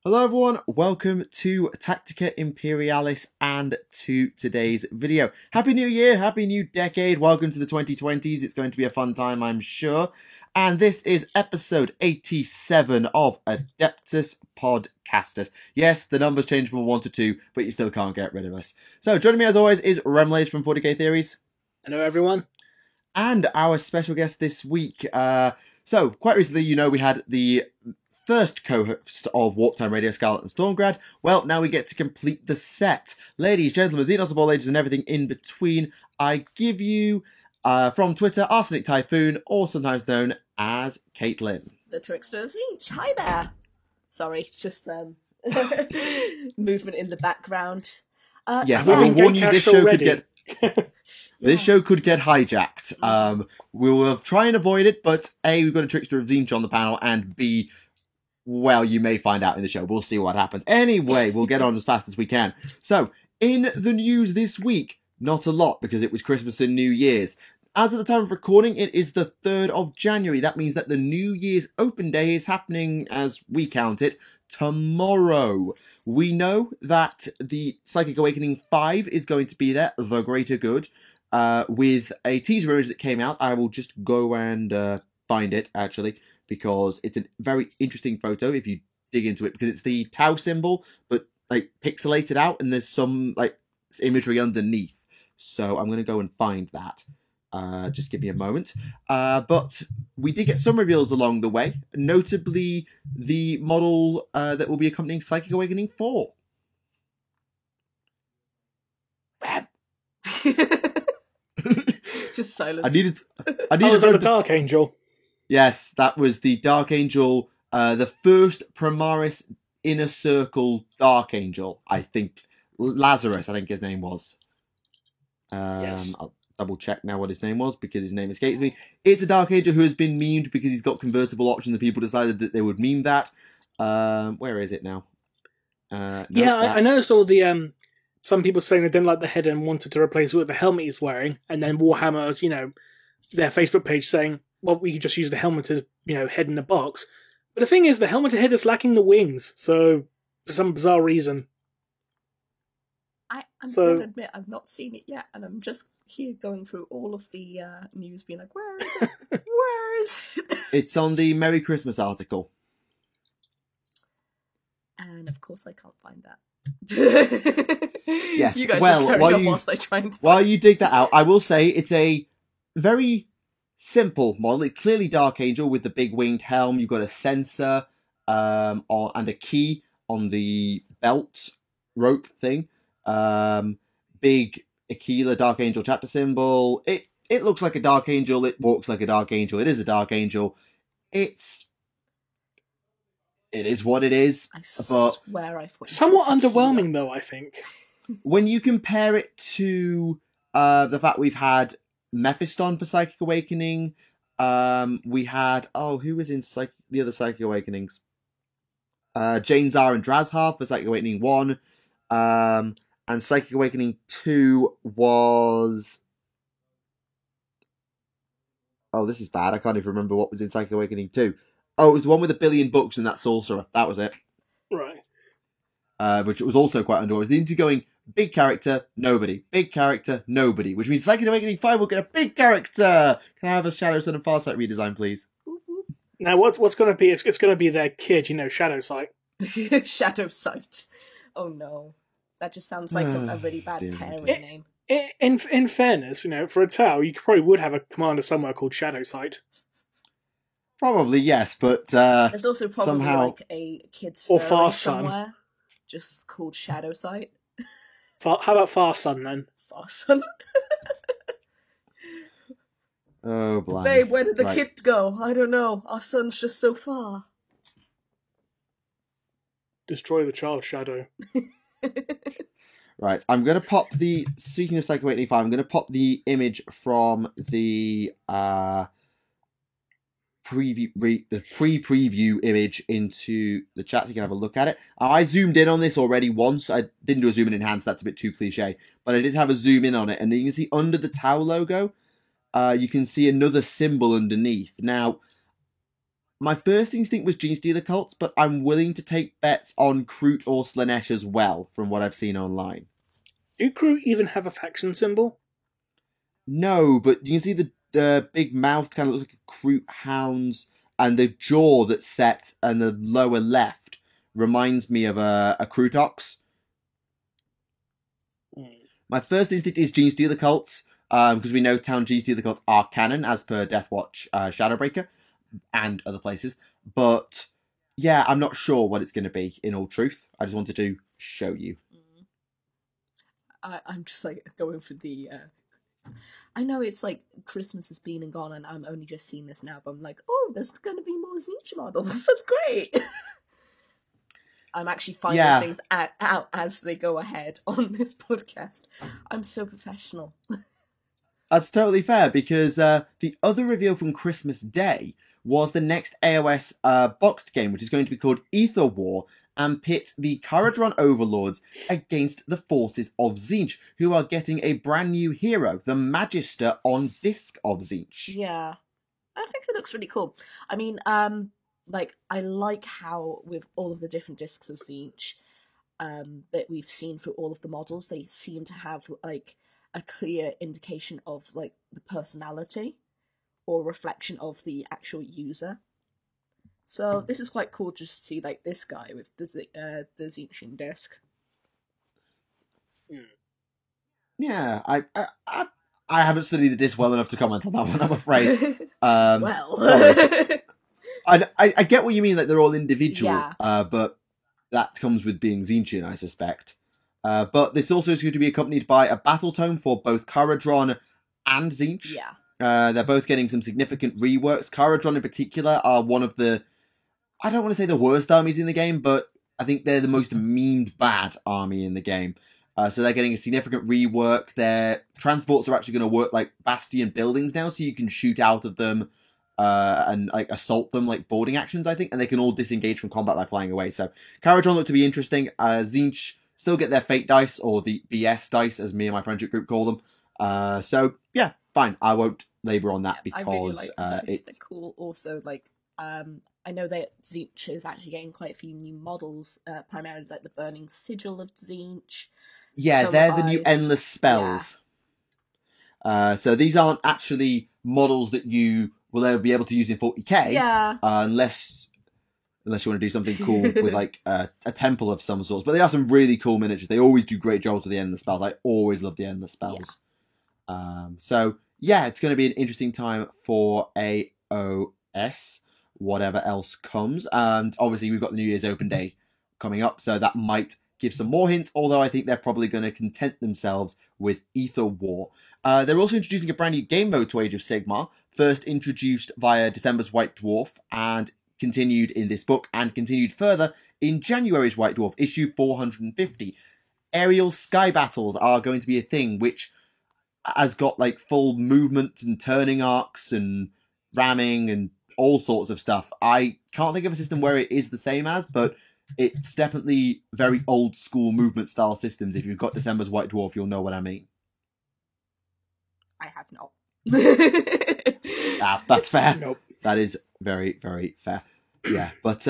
Hello everyone, welcome to Tactica Imperialis and to today's video. Happy New Year, Happy New Decade, welcome to the 2020s, it's going to be a fun time I'm sure. And this is episode 87 of Adeptus Podcastus. Yes, the numbers change from 1 to 2, but you still can't get rid of us. So joining me as always is Remlaze from 40k Theories. Hello everyone. And our special guest this week. So quite recently, we had the first co-host of Warp Time Radio, Scarlet and Stormgrad. Well, now we get to complete the set. Ladies, gentlemen, Xenos of all ages and everything in between, I give you, from Twitter, Arsenic Typhoon, or sometimes known as Caitlin. The Trickster of Zinch. Hi there. Sorry, just movement in the background. Yes, I will warn you, this show could get... This show could get hijacked. We will try and avoid it, but A, we've got a Trickster of Zinch on the panel, and B, well, you may find out in the show. We'll see what happens. Anyway, we'll get on as fast as we can. So, in the news this week, not a lot, because it was Christmas and New Year's. As of the time of recording, it is the 3rd of January. That means that the New Year's Open Day is happening, as we count it, tomorrow. We know that the Psychic Awakening 5 is going to be there, The Greater Good, with a teaser image that came out. I will just go and find it, actually, because it's a very interesting photo if you dig into it, because it's the Tau symbol, but pixelated out, and there's some imagery underneath. So I'm going to go and find that. Just give me a moment. But we did get some reveals along the way, notably the model that will be accompanying Psychic Awakening 4. Just silence. I needed was on the Dark Angel. Yes, that was the Dark Angel, the first Primaris Inner Circle Dark Angel, I think. Lazarus, I think his name was. Yes. I'll double check now what his name was, because his name escapes me. It's a Dark Angel who has been memed because he's got convertible options, and people decided that they would meme that. Where is it now? I noticed all the some people saying they didn't like the head and wanted to replace it with the helmet he's wearing, and then Warhammer, their Facebook page saying, well, we could just use the helmet as, head in the box. But the thing is, the helmet head is lacking the wings, so for some bizarre reason. I'm going to admit, I've not seen it yet, and I'm just here going through all of the news, being like, where is it? Where is it? It's on the Merry Christmas article. And of course I can't find that. Yes, you guys well, just carry on whilst I try and while you dig that out, I will say it's a very simple model. It's clearly Dark Angel with the big winged helm. You've got a sensor and a key on the belt rope thing. Big Aquila Dark Angel chapter symbol. It looks like a Dark Angel. It walks like a Dark Angel. It is a Dark Angel. It is what it is. I swear I thought somewhat underwhelming, though, I think. When you compare it to the fact we've had Mephiston for Psychic Awakening, we had who was in the other Psychic Awakenings? Jane Zar and Drazhar for Psychic Awakening 1, and Psychic Awakening 2 was... Oh, this is bad. I can't even remember what was in Psychic Awakening 2. Oh, it was the one with a billion books and that sorcerer. That was it. Right. Which was also quite underwhelming. The into going big character, nobody. Big character, nobody. Which means Psychic Awakening 5 will get a big character. Can I have a Shadow Sun and Farsight redesign, please? Now, what's going to be? It's going to be their kid, Shadowsight. Shadowsight. Oh no, that just sounds like a really bad pairing name. In fairness, for a Tau, you probably would have a commander somewhere called Shadowsight. Probably, yes, but there's also probably somehow... a kid's or fairy Farsun somewhere, just called Shadowsight. How about Farsun then? Farsun. Oh, blimey. Babe, where did the kid go? I don't know. Our son's just so far. Destroy the child shadow. Right, I'm going to pop the... Speaking of Psychic Awakening 5, I'm going to pop the image from the pre-preview image into the chat so you can have a look at it. I zoomed in on this already once. I didn't do a zoom in enhanced, that's a bit too cliche. But I did have a zoom in on it, and you can see under the Tau logo, you can see another symbol underneath. Now, My first instinct was Genestealer cults, but I'm willing to take bets on Kroot or Slaanesh as well, from what I've seen online. Do Kroot even have a faction symbol? No, but you can see the big mouth kind of looks like a Kroot hound's, and the jaw that's set and the lower left reminds me of a Krootox. My first instinct is Genestealer cults, because we know Town Genestealer cults are canon, as per Deathwatch Shadowbreaker, and other places. But, yeah, I'm not sure what it's going to be, in all truth. I just wanted to show you. I'm just, like, going for the... I know it's, like, Christmas has been and gone, and I'm only just seeing this now, but I'm like, oh, there's going to be more Tzeentch models. That's great! I'm actually finding things out as they go ahead on this podcast. I'm so professional. That's totally fair, because the other reveal from Christmas Day was the next AOS boxed game, which is going to be called Aether War, and pit the Kharadron Overlords against the forces of Tzeentch, who are getting a brand new hero, the Magister on Disc of Tzeentch. Yeah. I think it looks really cool. I mean, like, I like how, with all of the different discs of Tzeentch that we've seen through all of the models, they seem to have, like, a clear indication of, like, the personality or reflection of the actual user. So this is quite cool just to see, like, this guy with the Tzeentchian disc. Yeah, I haven't studied the disc well enough to comment on that one, I'm afraid. Well... Sorry. I get what you mean, like, they're all individual, but that comes with being Tzeentchian, I suspect. But this also is going to be accompanied by a battle tome for both Kharadron and Tzeentch. Yeah. They're both getting some significant reworks. Kharadron in particular are one of the, I don't want to say the worst armies in the game, but I think they're the most memed bad army in the game. So they're getting a significant rework. Their transports are actually going to work like Bastion buildings now, so you can shoot out of them and like assault them like boarding actions, I think, and they can all disengage from combat by flying away. So Kharadron look to be interesting. Tzeentch still get their fate dice, or the BS dice, as me and my friendship group call them. So yeah, fine. I won't labour on that because I really like it's they're cool. Also, like I know that Tzeentch is actually getting quite a few new models, primarily like the Burning Sigil of Tzeentch. Yeah, they're the new endless spells. Yeah. So these aren't actually models that you will ever be able to use in 40k. Yeah. Unless you want to do something cool with like a temple of some sorts. But they are some really cool miniatures. They always do great jobs with the endless spells. I always love the endless spells. Yeah. So yeah, it's going to be an interesting time for AOS, whatever else comes. And obviously we've got the New Year's Open Day coming up, so that might give some more hints, although I think they're probably going to content themselves with Aether War. They're also introducing a brand new game mode to Age of Sigmar, first introduced via December's White Dwarf, and continued in this book, and continued further in January's White Dwarf, issue 450. Aerial sky battles are going to be a thing, which has got like full movement and turning arcs and ramming and all sorts of stuff. I can't think of a system where it is the same as, but it's definitely very old school movement style systems. If you've got December's White Dwarf, you'll know what I mean. I have not. That's fair. Nope. That is very, very fair. Yeah, but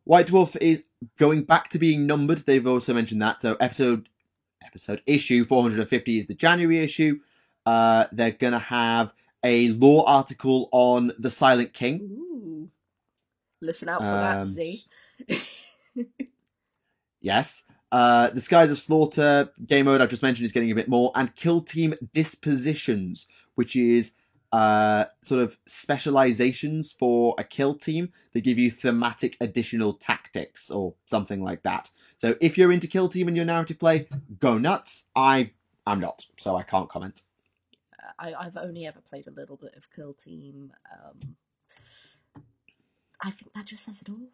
White Dwarf is going back to being numbered. They've also mentioned that. So episode issue 450 is the January issue. They're going to have a lore article on the Silent King. Ooh. Listen out for that, Z. Yes. The Skies of Slaughter game mode I've just mentioned is getting a bit more. And Kill Team Dispositions, which is sort of specializations for a kill team that give you thematic additional tactics or something like that. So if you're into Kill Team and your narrative play, go nuts. I'm not, so I can't comment. I've only ever played a little bit of Kill Team. I think that just says it all.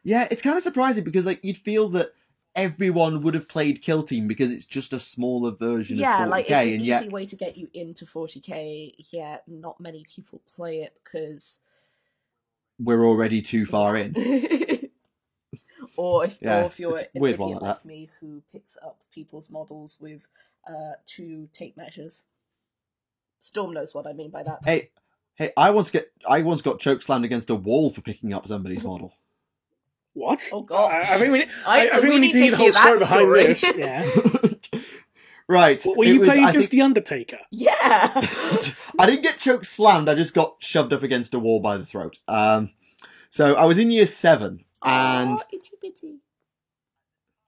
Yeah, it's kind of surprising because like you'd feel that everyone would have played Kill Team because it's just a smaller version of 40k. Like it's an easy way to get you into 40k, yet not many people play it because we're already too far in. or if you're an weird idiot like me who picks up people's models with 2 tape measures. Storm knows what I mean by that. Hey, Hey, I once got choke slammed against a wall for picking up somebody's model. What? Oh god! I think we need to hear the whole story behind this. Yeah. Right. Were you playing against The Undertaker? Yeah. I didn't get choke slammed. I just got shoved up against a wall by the throat. So I was in year 7, and itty bitty.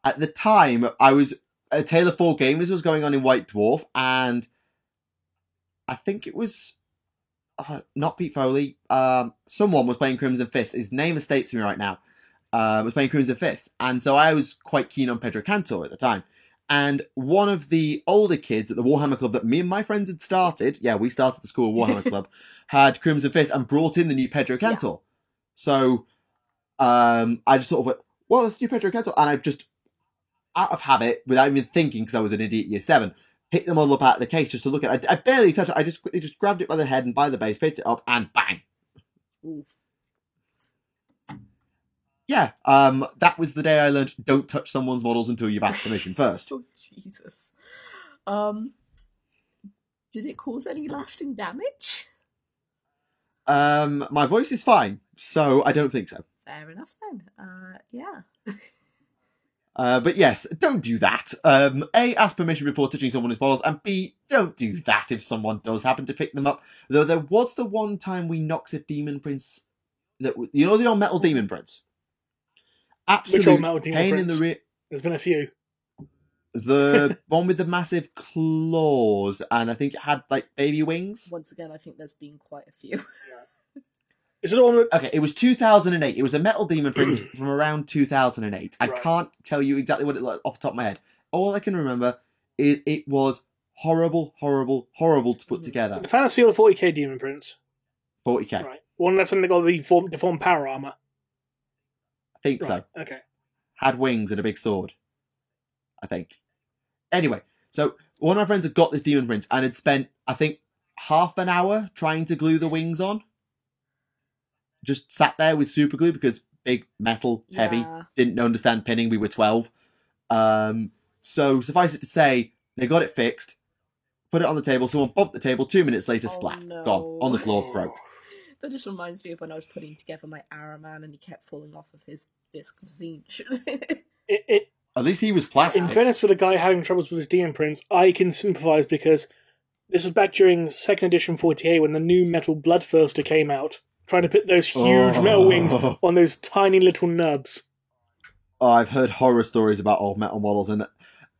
at the time a Tale of Four Gamers was going on in White Dwarf, and I think it was not Pete Foley. Someone was playing Crimson Fist. His name escapes me right now. Was playing Crimson Fist, and so I was quite keen on Pedro Cantor at the time. And one of the older kids at the Warhammer Club that me and my friends had started, we started the school Warhammer Club, had Crimson Fist and brought in the new Pedro Cantor. Yeah. So I just sort of went, well, let's do Pedro Cantor. And I've just, out of habit, without even thinking, because I was an idiot year 7, picked them all up out of the case just to look at it. I barely touched it. I just quickly just grabbed it by the head and by the base, picked it up, and bang. Oof. Yeah, that was the day I learned don't touch someone's models until you've asked permission first. Oh, Jesus. Did it cause any lasting damage? My voice is fine, so I don't think so. Fair enough then. Yeah. But yes, don't do that. A, ask permission before touching someone's models, and B, don't do that if someone does happen to pick them up. Though there was the one time we knocked a Demon Prince, the old Metal Demon Prince? Absolute pain in the rear. There's been a few. The one with the massive claws, and I think it had like baby wings. Once again, I think there's been quite a few. Yeah. Is it one? Okay, it was 2008. It was a Metal Demon Prince from around 2008. I can't tell you exactly what it looked like off the top of my head. All I can remember is it was horrible, horrible, horrible to put together. The Fantasy or the 40k Demon Prince? 40k. Right. One that's only got the deformed power armor. I think so. Okay. Had wings and a big sword, I think. Anyway, so one of my friends had got this Demon Prince and had spent, I think, half an hour trying to glue the wings on. Just sat there with super glue because big, metal, heavy, didn't understand pinning, we were 12. So suffice it to say, they got it fixed, put it on the table, someone bumped the table, 2 minutes later, splat, gone, on the floor, broke. That just reminds me of when I was putting together my Araman and he kept falling off of his disc of Tzeentch. At least he was plastic. In fairness for the guy having troubles with his Demon Prince, I can sympathise because this was back during 2nd edition 40k when the new Metal Bloodthirster came out, trying to put those huge metal wings on those tiny little nubs. Oh, I've heard horror stories about old metal models, and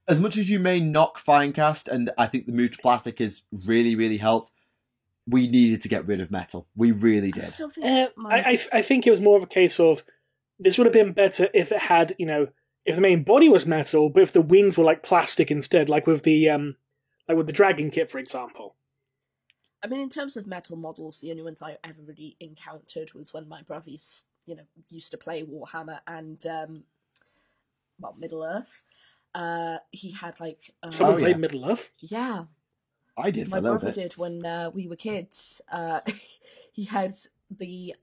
as much as you may knock Finecast, and I think the move to plastic has really, really helped, we needed to get rid of metal. We really did. I think it was more of a case of this would have been better if it had, if the main body was metal, but if the wings were like plastic instead, like with the Dragon Kit, for example. I mean, in terms of metal models, the only ones I ever really encountered was when my brothers, used to play Warhammer and, Middle-earth. He had like... Someone played Middle-earth? Yeah. I did for a little bit. My brother did when we were kids. He had the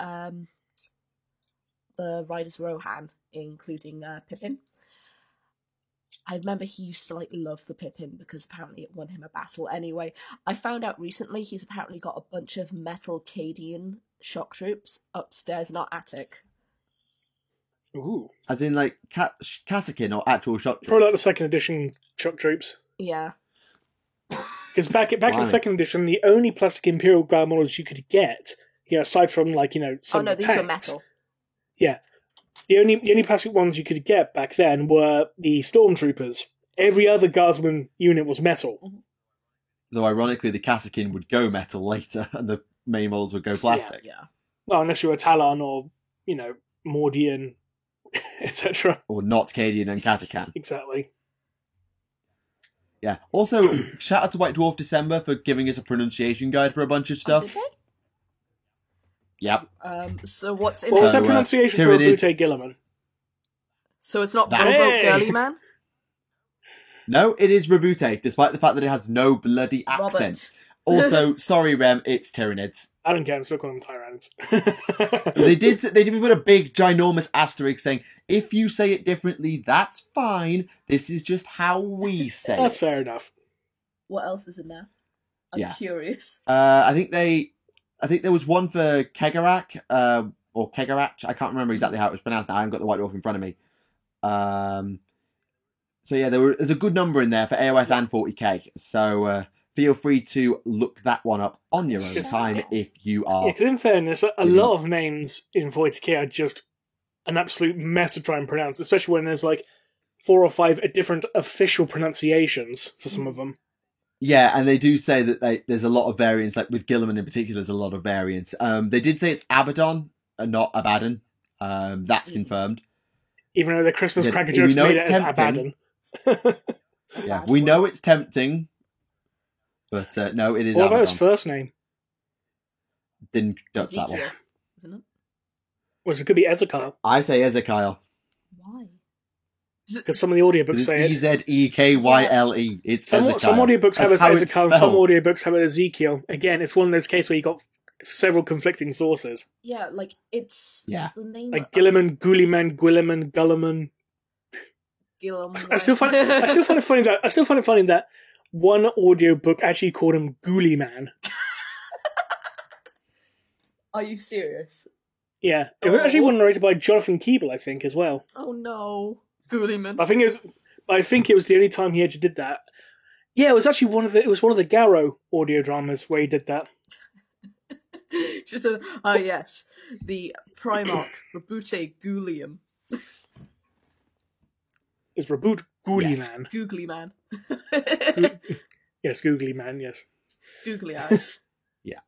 Riders Rohan, including Pippin. I remember he used to love the Pippin because apparently it won him a battle. Anyway, I found out recently he's apparently got a bunch of metal Cadian shock troops upstairs in our attic. Ooh. As in Kassakin or actual shock troops? Probably like the 2nd edition shock troops. Yeah. Because back in 2nd edition, the only plastic Imperial Guard models you could get, aside from some these tanks, were metal. Yeah. The only plastic ones you could get back then were the Stormtroopers. Every other Guardsman unit was metal. Mm-hmm. Though ironically, the Kassakin would go metal later, and the main models would go plastic. Yeah. Well, unless you were Talon or, Mordian, etc. Or not Cadian and Katakan. Exactly. Yeah. Also, shout out to White Dwarf December for giving us a pronunciation guide for a bunch of stuff. Did they? Yep. So what's in What it? was that pronunciation for Rabute Gilliman? So it's not Robo Girly Man? No, it is Rabute, despite the fact that it has no bloody accent. Also, sorry, Rem, it's Tyranids. I don't care, I'm still calling them Tyranids. They did put a big, ginormous asterisk saying, if you say it differently, that's fine. This is just how we say That's fair enough. What else is in there? I'm curious. I think they... I think there was one for Kegarak, or Kegarach. I can't remember exactly how it was pronounced now. I haven't got the White Dwarf in front of me. So yeah, there's a good number in there for AOS and 40k. So feel free to look that one up on your own time if you are. Yeah, because in fairness, a lot of names in 40k are just an absolute mess to try and pronounce, especially when there's like 4 or 5 different official pronunciations for some of them. Yeah, and they do say that there's a lot of variants, like with Guilliman in particular, there's a lot of variants. They did say it's Abaddon and not Abaddon. That's confirmed. Even though the Christmas cracker jokes made it as Abaddon. Yeah, we know it's tempting, but no, it is What Abaddon. about his first name? Didn't touch that one. Isn't it? Well, it could be Ezekiel. I say Ezekiel. Why? Because some of the audiobooks say it. Ezekyle. It's some Ezekiel. Some audiobooks have it as Ezekiel, spelled. some audiobooks have it as Ezekiel. Again, it's one of those cases where you got several conflicting sources. Yeah, like it's the name like Gilliman, Gulliman, Gulliman. I still find it funny that one audiobook actually called him Ghouliman. Are you serious? Yeah, it was actually one narrated by Jonathan Keeble, I think, as well. Oh no, Ghouliman. I think it was the only time he actually did that. Yeah, it was actually one of the Garrow audio dramas where he did that. Just yes, the Primarch Rabute Ghoulium. It's Reboot Googly Yes, Man. Googly Man. Yes, Googly Man, yes. Googly eyes. Yeah.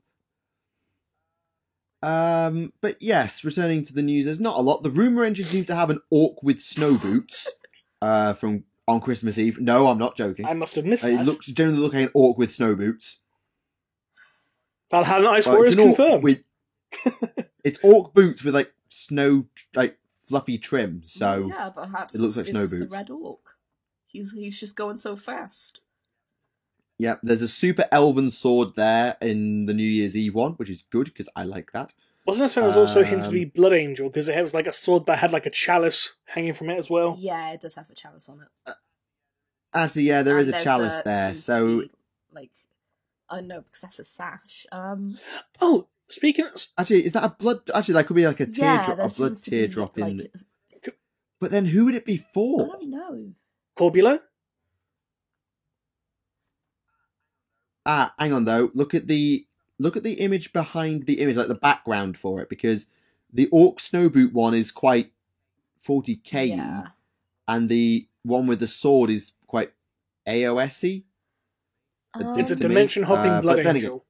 But yes, returning to the news, there's not a lot. The rumour engine seems to have an orc with snow boots from on Christmas Eve. No, I'm not joking. I must have missed that. It looks generally like an orc with snow boots. Valhalla Ice Warriors confirmed. It's orc boots with like snow, like fluffy trim. So yeah, perhaps it looks like snow it's boots. The red orc. He's just going so fast. Yeah, there's a super elven sword there in the New Year's Eve one, which is good because I like that. Wasn't there something that was also hinted to be Blood Angel because it was like a sword that had like a chalice hanging from it as well? Yeah, it does have a chalice on it. Actually, yeah, there is a chalice there. So, like, I know because that's a sash. Oh, speaking of... Actually, is that a blood? Actually, that could be like a teardrop, a blood teardrop in. Like, but then, who would it be for? I don't know. Corbulo? Hang on though. Look at the image behind the image, like the background for it, because the orc snowboot one is quite 40k, and the one with the sword is quite AOS-y. It's a dimension hopping blood angel.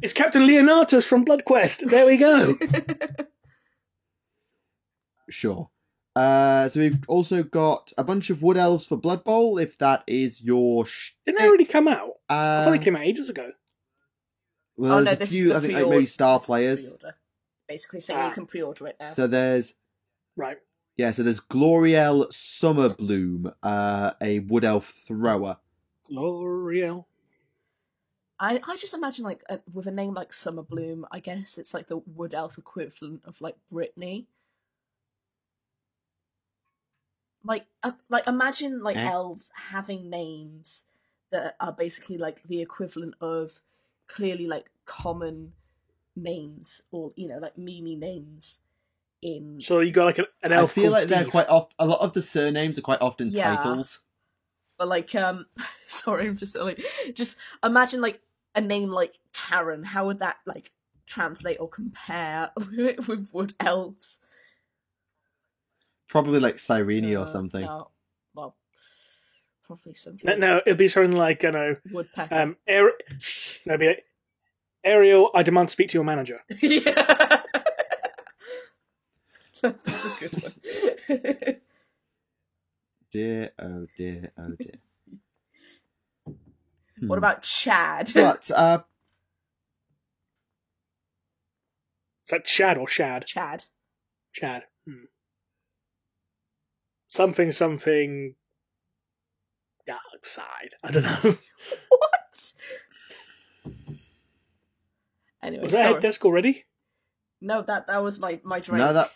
It's Captain Leonatus from Blood Quest. There we go. Sure. So we've also got a bunch of wood elves for Blood Bowl, if that is your Didn't they already come out? I thought they came out ages ago. Well, there's a few, I think, like maybe star players. Basically, so you can pre-order it now. So there's... Right. Yeah, so there's Gloriel Summerbloom, a wood elf thrower. Gloriel. I just imagine, like, with a name like Summerbloom, I guess it's like the wood elf equivalent of, like, Brittany. Like imagine, like, elves having names that are basically, like, the equivalent of clearly, like, common names, or, you know, like, Mimi names in... So you got, like, an elf I feel like Steve. they're quite a lot of the surnames are quite often titles. But, like, sorry, I'm just, like, just imagine, like, a name like Karen. How would that, like, translate or compare with wood elves? Probably like Cyrene or something. No, well, probably something. No, it'd be something like, I know... Woodpecker. It'd be like, Ariel, I demand to speak to your manager. Yeah. That's a good one. Dear, oh dear, oh dear. What about Chad? But, Is that Chad or Shad? Chad. Chad. Something... Dark side. I don't know. What? Anyway, was that a desk already? No, that was my drink. No,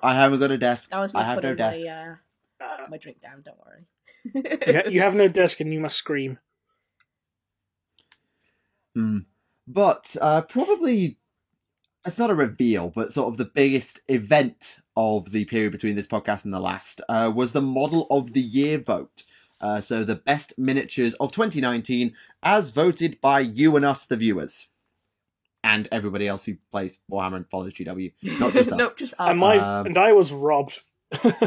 I haven't got a desk. That was me putting my drink down, don't worry. You have no desk and you must scream. But probably, it's not a reveal, but sort of the biggest event of the period between this podcast and the last was the Model of the Year vote. So the best miniatures of 2019 as voted by you and us, the viewers. And everybody else who plays Warhammer and follows GW. Not just us. No, just us. And I was robbed.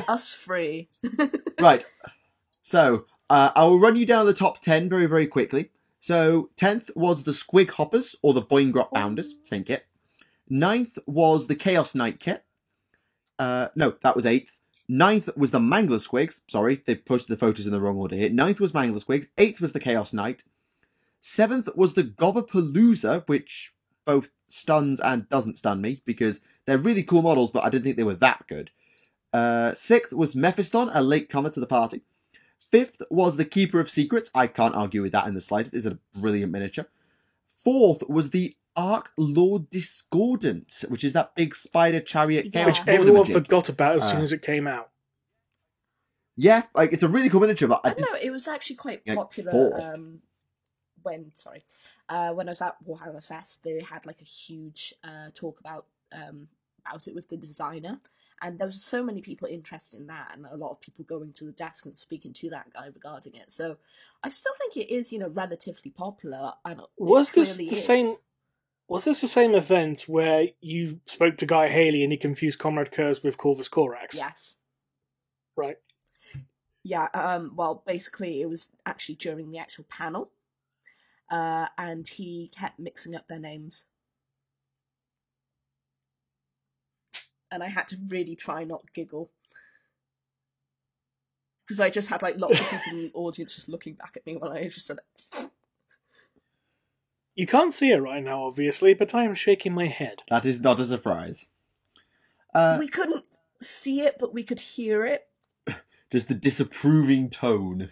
Us free. Right. So, I will run you down the top 10 very, very quickly. So, 10th was the Squig Hoppers, or the Boingrot Bounders, same kit. 9th was the Chaos Knight kit. No, that was 8th. 9th was the Mangler Squigs. Sorry, they posted the photos in the wrong order here. 9th was Mangler Squigs. 8th was the Chaos Knight. 7th was the Gobberpalooza, which both stuns and doesn't stun me, because they're really cool models, but I didn't think they were that good. 6th was Mephiston, a latecomer to the party. 5th was the Keeper of Secrets. I can't argue with that in the slightest. It's a brilliant miniature. 4th was the Arc Lord Discordant, which is that big spider chariot chaos. Which everyone forgot about as soon as it came out. Yeah, like it's a really cool miniature, but I don't know, it was actually quite popular when I was at Warhammer Fest. They had like a huge talk about it with the designer, and there was so many people interested in that, and a lot of people going to the desk and speaking to that guy regarding it. So I still think it is, relatively popular. And was this the same? Was this the same event where you spoke to Guy Haley and he confused Comrade Kurz with Corvus Corax? Yes. Right. Yeah. Well, basically, it was actually during the actual panel, and he kept mixing up their names. And I had to really try not giggle. Because I just had like lots of people in the audience just looking back at me while I just said it. You can't see it right now, obviously, but I am shaking my head. That is not a surprise. We couldn't see it, but we could hear it. Just the disapproving tone.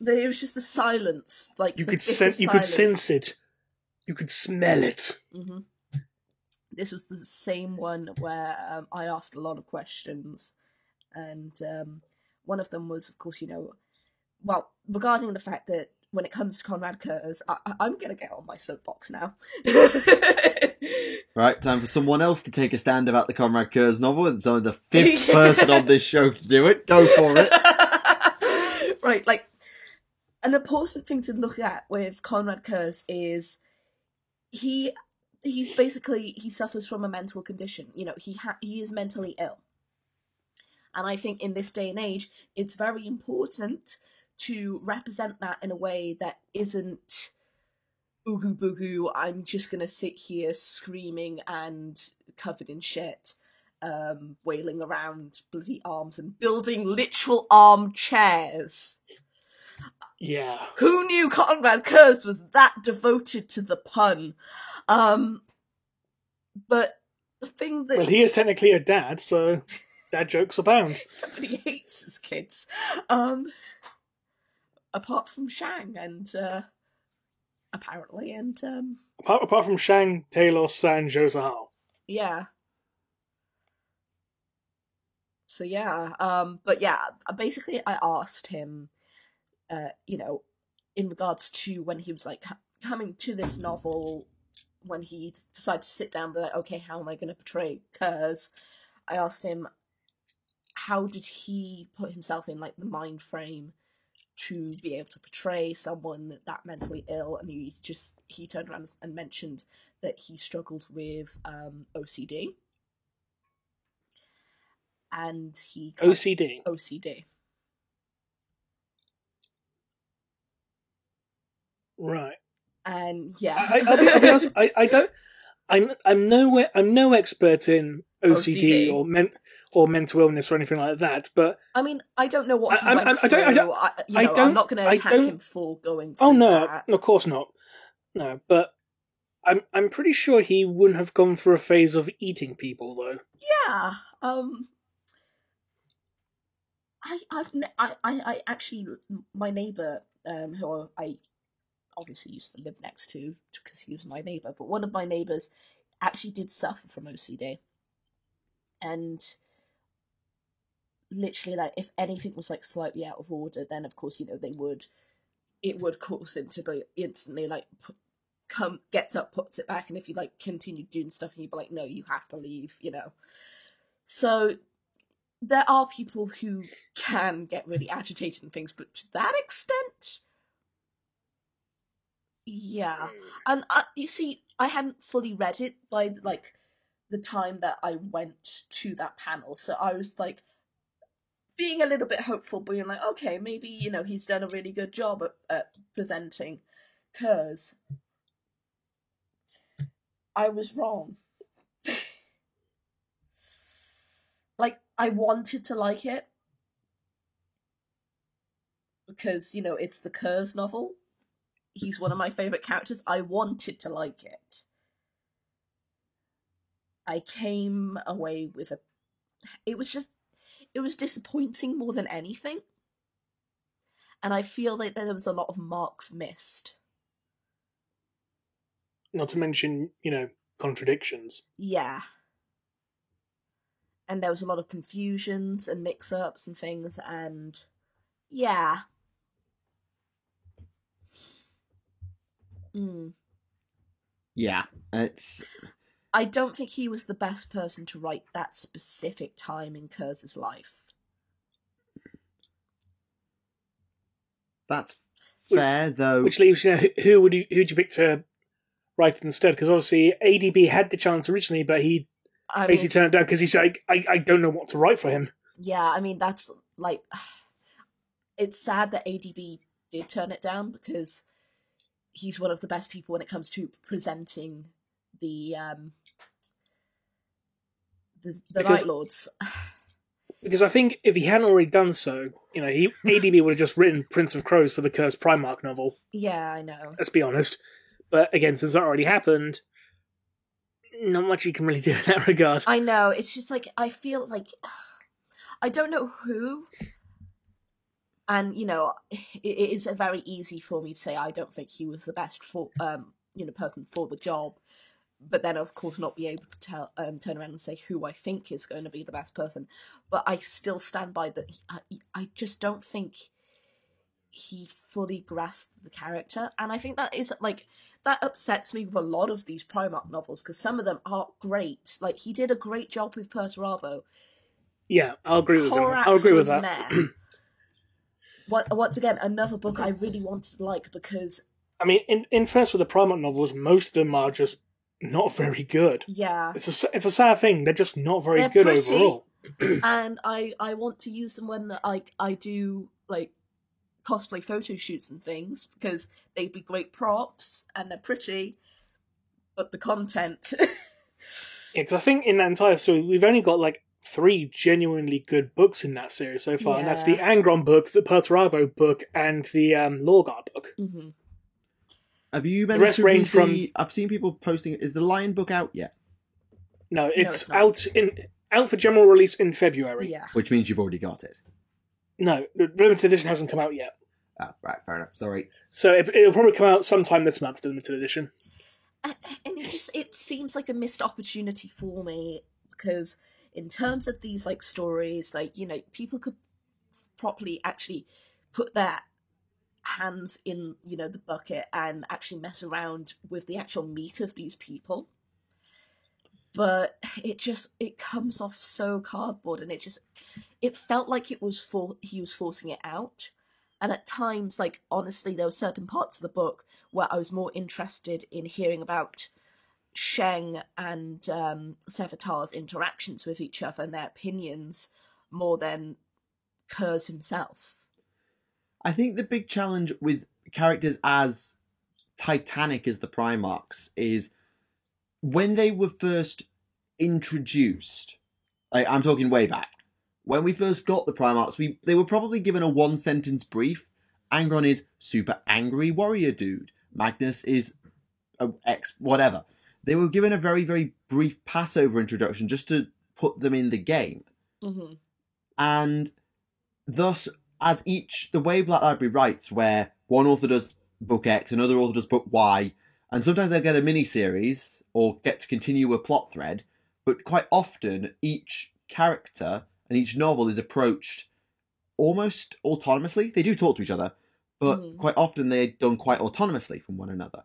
It was just the silence. Like you could sense it. You could smell it. Mm-hmm. This was the same one where I asked a lot of questions, and one of them was, of course, regarding the fact that when it comes to Conrad Kurz, I'm going to get on my soapbox now. Right, time for someone else to take a stand about the Conrad Kurz novel, and so the 5th person on this show to do it. Go for it. Right, like, an important thing to look at with Conrad Kurz is he suffers from a mental condition. He is mentally ill. And I think in this day and age, it's very important to represent that in a way that isn't oogie boogoo, I'm just gonna sit here screaming and covered in shit, wailing around bloody arms and building literal armchairs. Yeah. Who knew Conrad Kurz was that devoted to the pun? But the thing that... Well, he is technically a dad, so dad jokes abound. But he hates his kids. Apart from Shang and... apparently, and... Apart from Shang, Talos, and Zhou Zhao. Yeah. So yeah, but yeah, basically I asked him, in regards to when he was like coming to this novel, when he decided to sit down and be like, okay, how am I going to portray Kurz? I asked him, how did he put himself in like the mind frame to be able to portray someone that mentally ill? And he turned around and mentioned that he struggled with OCD. And he... OCD. Right. And yeah, I'll be honest. I'm no expert in OCD. or mental illness or anything like that. But I mean, I don't know what he went through. I'm not going to attack him for going through that. No, of course not. No, but I'm pretty sure he wouldn't have gone through a phase of eating people, though. Yeah. I actually, my neighbour, who I obviously used to live next to because he was my neighbour, but one of my neighbours actually did suffer from OCD. And literally, like, if anything was like slightly out of order, then of course, it would cause him to be instantly like gets up, puts it back, and if you like continue doing stuff, he'd be like, no, you have to leave, you know. So there are people who can get really agitated and things, but to that extent, yeah. And you see, I hadn't fully read it by like the time that I went to that panel, so I was like being a little bit hopeful, being like, okay, maybe, you know, he's done a really good job at presenting Curse. I was wrong. Like, I wanted to like it because, you know, it's the Curse novel. He's one of my favourite characters. I wanted to like it. I came away with it was disappointing more than anything. And I feel like there was a lot of marks missed. Not to mention, you know, contradictions. Yeah. And there was a lot of confusions and mix-ups and things, and yeah. Yeah, it's... I don't think he was the best person to write that specific time in Curse's life. That's fair, though. Which leaves, you know, who'd you pick to write instead? Because obviously ADB had the chance originally, but he basically turned it down because he said, I don't know what to write for him. Yeah, I mean, that's, like... It's sad that ADB did turn it down, because he's one of the best people when it comes to presenting the Night Lords. Because I think if he hadn't already done so, you know, ADB would have just written Prince of Crows for the Curse Primarch novel. Yeah, I know. Let's be honest. But again, since that already happened, not much you can really do in that regard. I know, it's just like, I feel like, I don't know who, and, you know, it is very easy for me to say I don't think he was the best person for the job, but then of course not be able to turn around and say who I think is going to be the best person. But I still stand by that. I just don't think he fully grasped the character, and I think that is like, that upsets me with a lot of these Primarch novels, because some of them are great. Like, he did a great job with Perturabo. Yeah, I'll agree with that. I'll agree with that. Once again, another book I really wanted to like, because... I mean, in First with the Primarch novels, most of them are just not very good. Yeah. It's a sad thing. They're just not very good pretty, overall. And I want to use them when I do, like, cosplay photo shoots and things, because they'd be great props, and they're pretty, but the content... Yeah, because I think in that entire story, we've only got, like, 3 genuinely good books in that series so far, and that's the Angron book, the Perturabo book, and the Lorgar book. Mm-hmm. Have you managed to read the... I've seen people posting... Is the Lion book out yet? No, it's out for general release in February. Yeah. Which means you've already got it. No, the limited edition hasn't come out yet. Oh, right, fair enough. Sorry. So it'll probably come out sometime this month, the limited edition. And it seems like a missed opportunity for me, because in terms of these, like, stories, like, you know, people could properly actually put their hands in, you know, the bucket and actually mess around with the actual meat of these people. But it comes off so cardboard, and it felt like he was forcing it out. And at times, like, honestly, there were certain parts of the book where I was more interested in hearing about Sheng and Sevatar's interactions with each other and their opinions more than Curse himself. I think the big challenge with characters as titanic as the Primarchs is when they were first introduced, I'm talking way back, when we first got the Primarchs, they were probably given a 1-sentence brief. Angron is super angry warrior dude. Magnus is whatever. They were given a very, very brief Passover introduction just to put them in the game. Mm-hmm. And thus, as the way Black Library writes, where one author does book X, another author does book Y, and sometimes they'll get a mini-series or get to continue a plot thread, but quite often each character and each novel is approached almost autonomously. They do talk to each other, but quite often they're done quite autonomously from one another.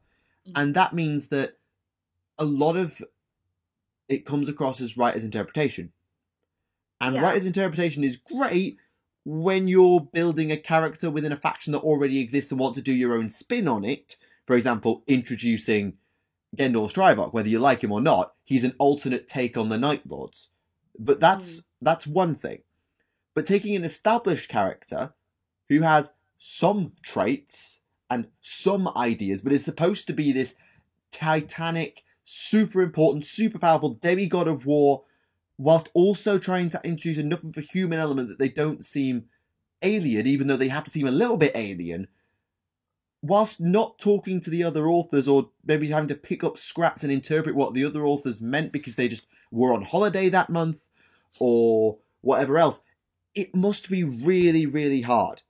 And that means that a lot of it comes across as writer's interpretation. And writer's interpretation is great when you're building a character within a faction that already exists and want to do your own spin on it. For example, introducing Gendor Strivok, whether you like him or not, he's an alternate take on the Night Lords. But that's one thing. But taking an established character who has some traits and some ideas, but is supposed to be this titanic, super important, super powerful demigod of war, whilst also trying to introduce enough of a human element that they don't seem alien, even though they have to seem a little bit alien, whilst not talking to the other authors or maybe having to pick up scraps and interpret what the other authors meant because they just were on holiday that month or whatever else. It must be really, really hard.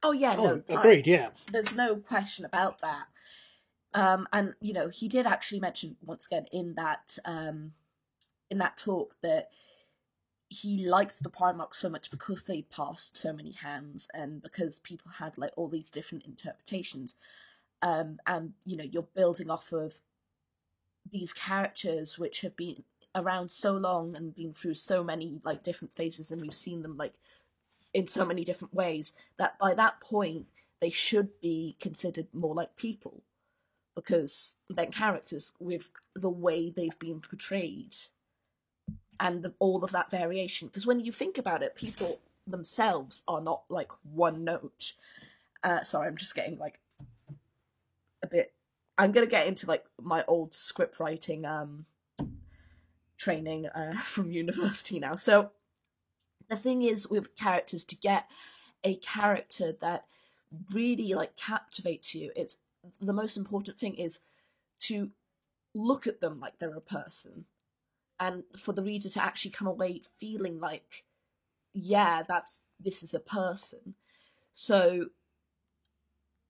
Oh, yeah. No, agreed, yeah. There's no question about that. And, you know, he did actually mention, once again, in that talk that he liked the Primarchs so much because they passed so many hands and because people had like all these different interpretations. And, you know, you're building off of these characters which have been around so long and been through so many like different phases, and we've seen them like in so many different ways that by that point they should be considered more like people, because they're characters with the way they've been portrayed and all of that variation. Because when you think about it, people themselves are not like one note. Sorry, I'm just getting like a bit... I'm going to get into like my old script writing training from university now. So the thing is with characters, to get a character that really like captivates you, it's the most important thing is to look at them like they're a person, and for the reader to actually come away feeling like, yeah, this is a person. So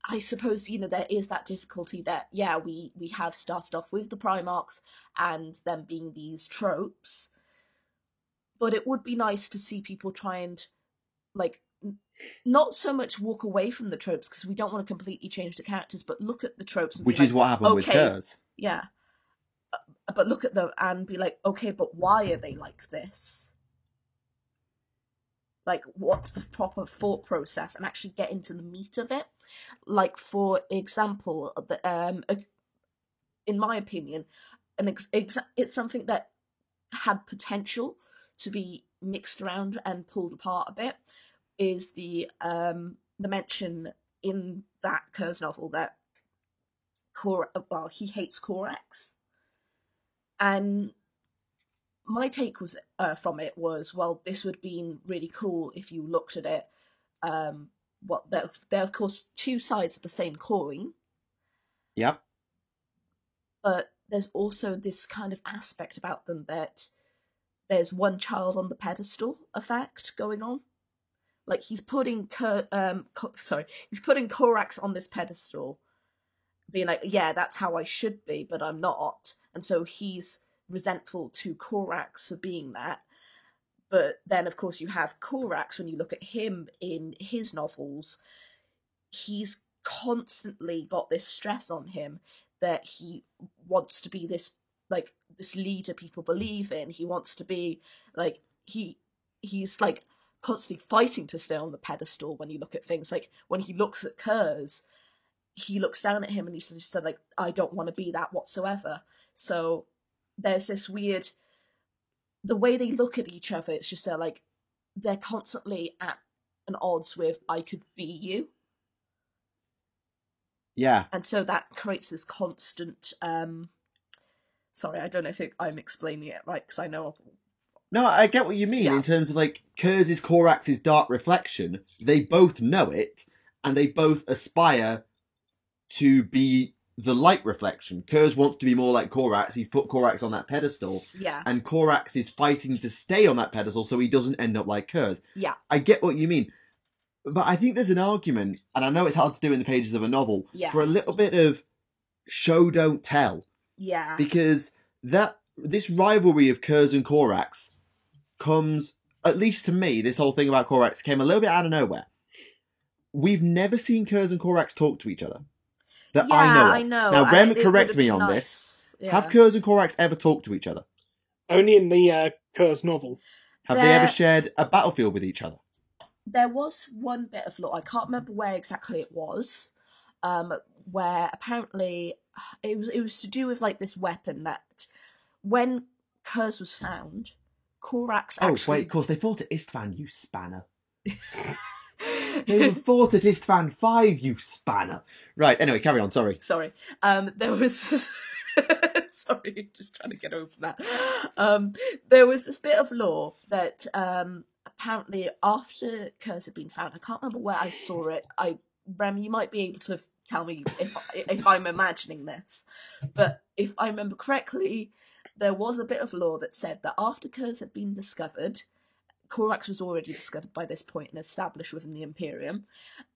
I suppose, you know, there is that difficulty that, yeah, we have started off with the Primarchs and them being these tropes, but it would be nice to see people try and, like, not so much walk away from the tropes, because we don't want to completely change the characters, but look at the tropes. And which is what happened with Kurz. Yeah. But look at them and be like, okay, but why are they like this? Like, what's the proper thought process, and actually get into the meat of it. Like, for example, in my opinion, it's something that had potential to be mixed around and pulled apart a bit, is the mention in that Kurz novel that he hates Corax. And my take was from it was, well, this would have been really cool if you looked at it. They're of course two sides of the same coin. Yep. But there's also this kind of aspect about them that there's one child on the pedestal effect going on. Like, he's putting he's putting Corax on this pedestal, being like, yeah, that's how I should be, but I'm not. And so he's resentful to Corax for being that. But then, of course, you have Corax, when you look at him in his novels, he's constantly got this stress on him that he wants to be this leader people believe in. He wants to be, like, he's, like, constantly fighting to stay on the pedestal when you look at things. Like, when he looks at Kurz, he looks down at him and he said, like, I don't want to be that whatsoever. So there's this weird... The way they look at each other, it's just they're constantly at an odds with, I could be you. Yeah. And so that creates this constant... Sorry, I don't know if I'm explaining it right, because I know... No, I get what you mean, in terms of, like, Kurz is Corax's dark reflection. They both know it, and they both aspire to be the light reflection. Kurz wants to be more like Corax. He's put Corax on that pedestal. Yeah. And Corax is fighting to stay on that pedestal so he doesn't end up like Kurz. Yeah. I get what you mean. But I think there's an argument, and I know it's hard to do in the pages of a novel, for a little bit of show, don't tell. Yeah. Because this rivalry of Kurz and Corax comes, at least to me, this whole thing about Corax came a little bit out of nowhere. We've never seen Kurz and Corax talk to each other. that I know of. I know. Now, Rem, correct me on this. Yeah. Have Kurz and Korax ever talked to each other? Only in the Kurz novel. Have they ever shared a battlefield with each other? There was one bit of lore, I can't remember where exactly it was, where apparently it was to do with like this weapon that when Kurz was found, Korax actually... Oh, wait, of course, they fought at Istvan, you spanner. They were fought at Istvan 5, you spanner. Right, anyway, carry on, sorry. Sorry. There was... Sorry, just trying to get over that. There was this bit of lore that apparently after Kurz had been found, I can't remember where I saw it. Rem, you might be able to tell me if I'm imagining this, but if I remember correctly, there was a bit of lore that said that after Kurz had been discovered, Korax was already discovered by this point and established within the Imperium,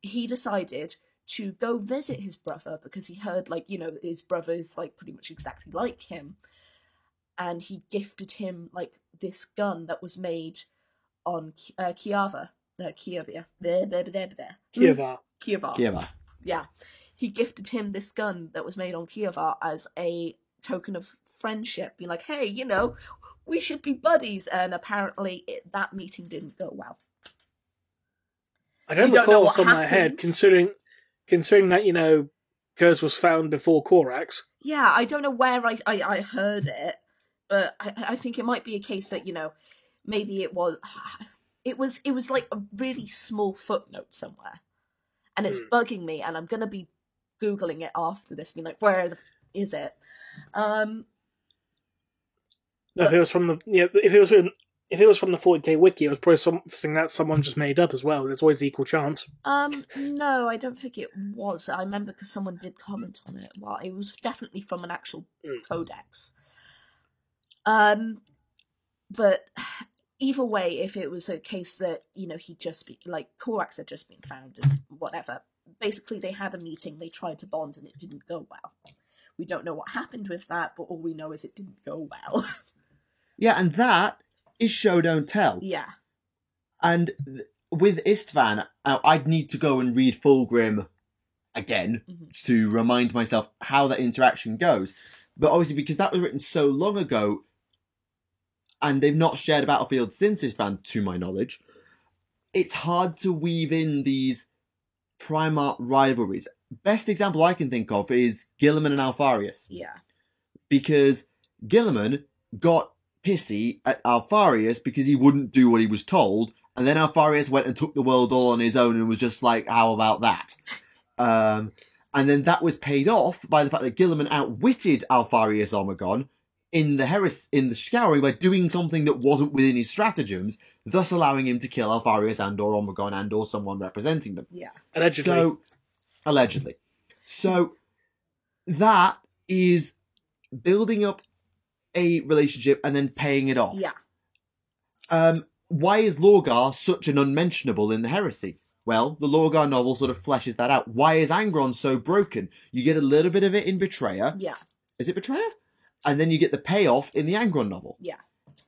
he decided to go visit his brother because he heard, like, you know, his brother is, like, pretty much exactly like him. And he gifted him, like, this gun that was made on Kievar. Yeah. He gifted him this gun that was made on Kievar as a token of friendship. Be like, hey, you know, we should be buddies. And apparently that meeting didn't go well. I don't recall off the top of my head, considering that, you know, Kurz was found before Korax. Yeah, I don't know where I heard it, but I think it might be a case that, you know, maybe it was like a really small footnote somewhere. And it's bugging me, and I'm going to be Googling it after this, being like, where is it? If it was from the 40k wiki, it was probably something that someone just made up as well. There's always the equal chance. No, I don't think it was. I remember because someone did comment on it. Well, it was definitely from an actual codex. But either way, if it was a case that, you know, Korax had just been found and whatever, basically they had a meeting, they tried to bond, and it didn't go well. We don't know what happened with that, but all we know is it didn't go well. Yeah, and that is show don't tell. Yeah. And with Istvan, I'd need to go and read Fulgrim again to remind myself how that interaction goes. But obviously, because that was written so long ago, and they've not shared a battlefield since Istvan, to my knowledge, it's hard to weave in these Primarch rivalries. Best example I can think of is Guilliman and Alfarius. Yeah. Because Guilliman got pissy at Alfarius because he wouldn't do what he was told, and then Alfarius went and took the world all on his own and was just like, how about that? And then that was paid off by the fact that Guilliman outwitted Alfarius Omegon in the Scouring by doing something that wasn't within his stratagems, thus allowing him to kill Alfarius and/or Omegon and/or someone representing them. Yeah. Allegedly. So that is building up a relationship and then paying it off. Yeah. Why is Lorgar such an unmentionable in the Heresy? Well, the Lorgar novel sort of fleshes that out. Why is Angron so broken? You get a little bit of it in Betrayer. Yeah. Is it Betrayer? And then you get the payoff in the Angron novel. Yeah.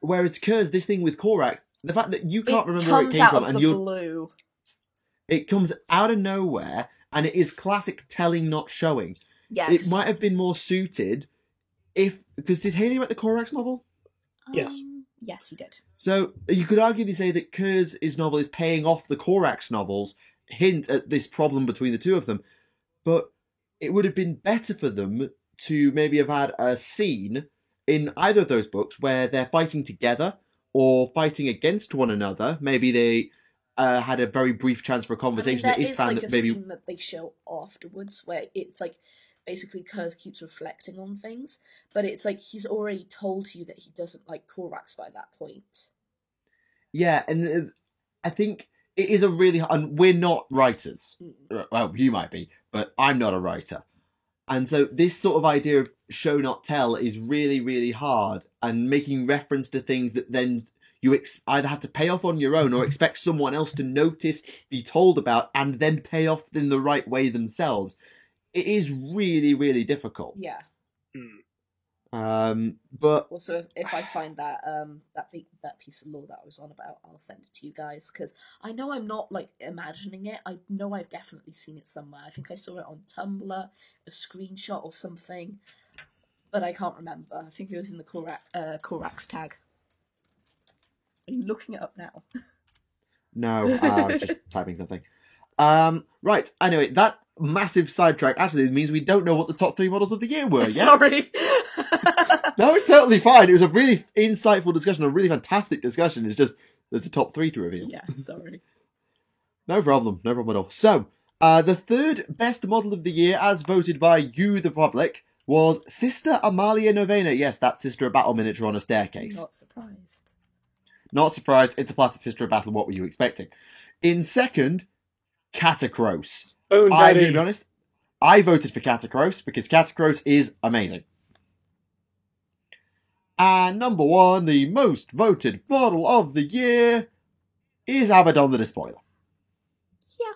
Whereas Kurz, this thing with Korax, the fact that you can't remember where it came from, and blue. It comes out of nowhere, and it is classic telling, not showing. Yeah. It might have been more suited because did Haley write the Korax novel? Yes. Yes, he did. So you could arguably say that Kurz's novel is paying off the Korax novels, hint at this problem between the two of them. But it would have been better for them to maybe have had a scene in either of those books where they're fighting together or fighting against one another. Maybe they had a very brief chance for a conversation. I mean, there is like a scene that they show afterwards where it's like basically Kurz keeps reflecting on things, but it's like he's already told you that he doesn't like Korax by that point. Yeah, and I think it is a really... And we're not writers. Well, you might be, but I'm not a writer. And so this sort of idea of show not tell is really, really hard, and making reference to things that then you either have to pay off on your own or expect someone else to notice, be told about, and then pay off in the right way themselves. It is really, really difficult. Yeah. But also, if I find that that piece of lore that I was on about, I'll send it to you guys, because I know I'm not like imagining it. I know I've definitely seen it somewhere. I think I saw it on Tumblr, a screenshot or something, but I can't remember. I think it was in the Korax tag. Are you looking it up now? No, I'm just typing something. Right. Anyway, that massive sidetrack actually means we don't know what the top 3 models of the year were yet. Sorry. No, it's totally fine. It was a really insightful discussion, a really fantastic discussion. It's just there's a top 3 to reveal. Yeah, sorry. No problem at all. So, the third best model of the year, as voted by you, the public, was Sister Amalia Novena. Yes, that's Sister of Battle miniature on a staircase. Not surprised. Not surprised. It's a plastic Sister of Battle. What were you expecting? In second, Catacross. Oh, I'm going to be honest. I voted for Catacross because Catacross is amazing. And number 1, the most voted model of the year, is Abaddon the Despoiler. Yeah.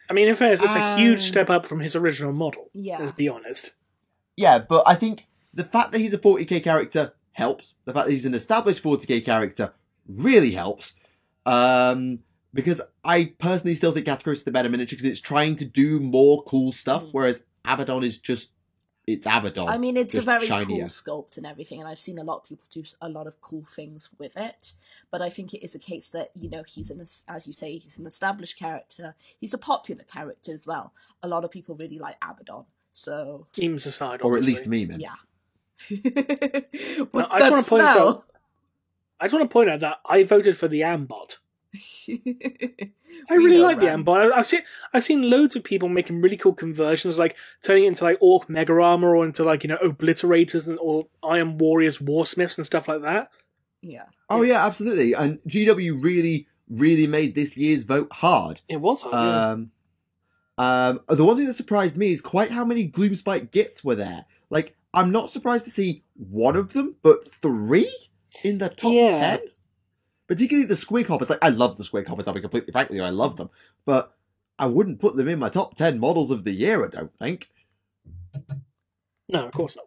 I mean, in fairness, it's a huge step up from his original model. Yeah. Let's be honest. Yeah, but I think the fact that he's a 40k character helps. The fact that he's an established 40k character really helps. Because I personally still think Catacross is the better miniature because it's trying to do more cool stuff, whereas Abaddon is just, it's Abaddon. I mean, it's a very shinier. cool sculpt and everything, and I've seen a lot of people do a lot of cool things with it. But I think it is a case that, you know, as you say, he's an established character. He's a popular character as well. A lot of people really like Abaddon, so... Memes aside, or at obviously. least memeing. Yeah. What's I that just smell? I just want to point out that I voted for the Ambot. I really like the Ambot. I've seen loads of people making really cool conversions, like turning it into like Orc Mega Armor or into like, you know, Obliterators or Iron Warriors, Warsmiths and stuff like that. Yeah. Oh yeah, absolutely. And GW really, really made this year's vote hard. It was hard. The one thing that surprised me is quite how many Gloomspite gifts were there. Like, I'm not surprised to see one of them, but 3 in the top 10? Particularly the Squig Hoppers. Like, I love the Squig Hoppers, I'll be completely frank with you, I love them. But I wouldn't put them in my top 10 models of the year, I don't think. No, of course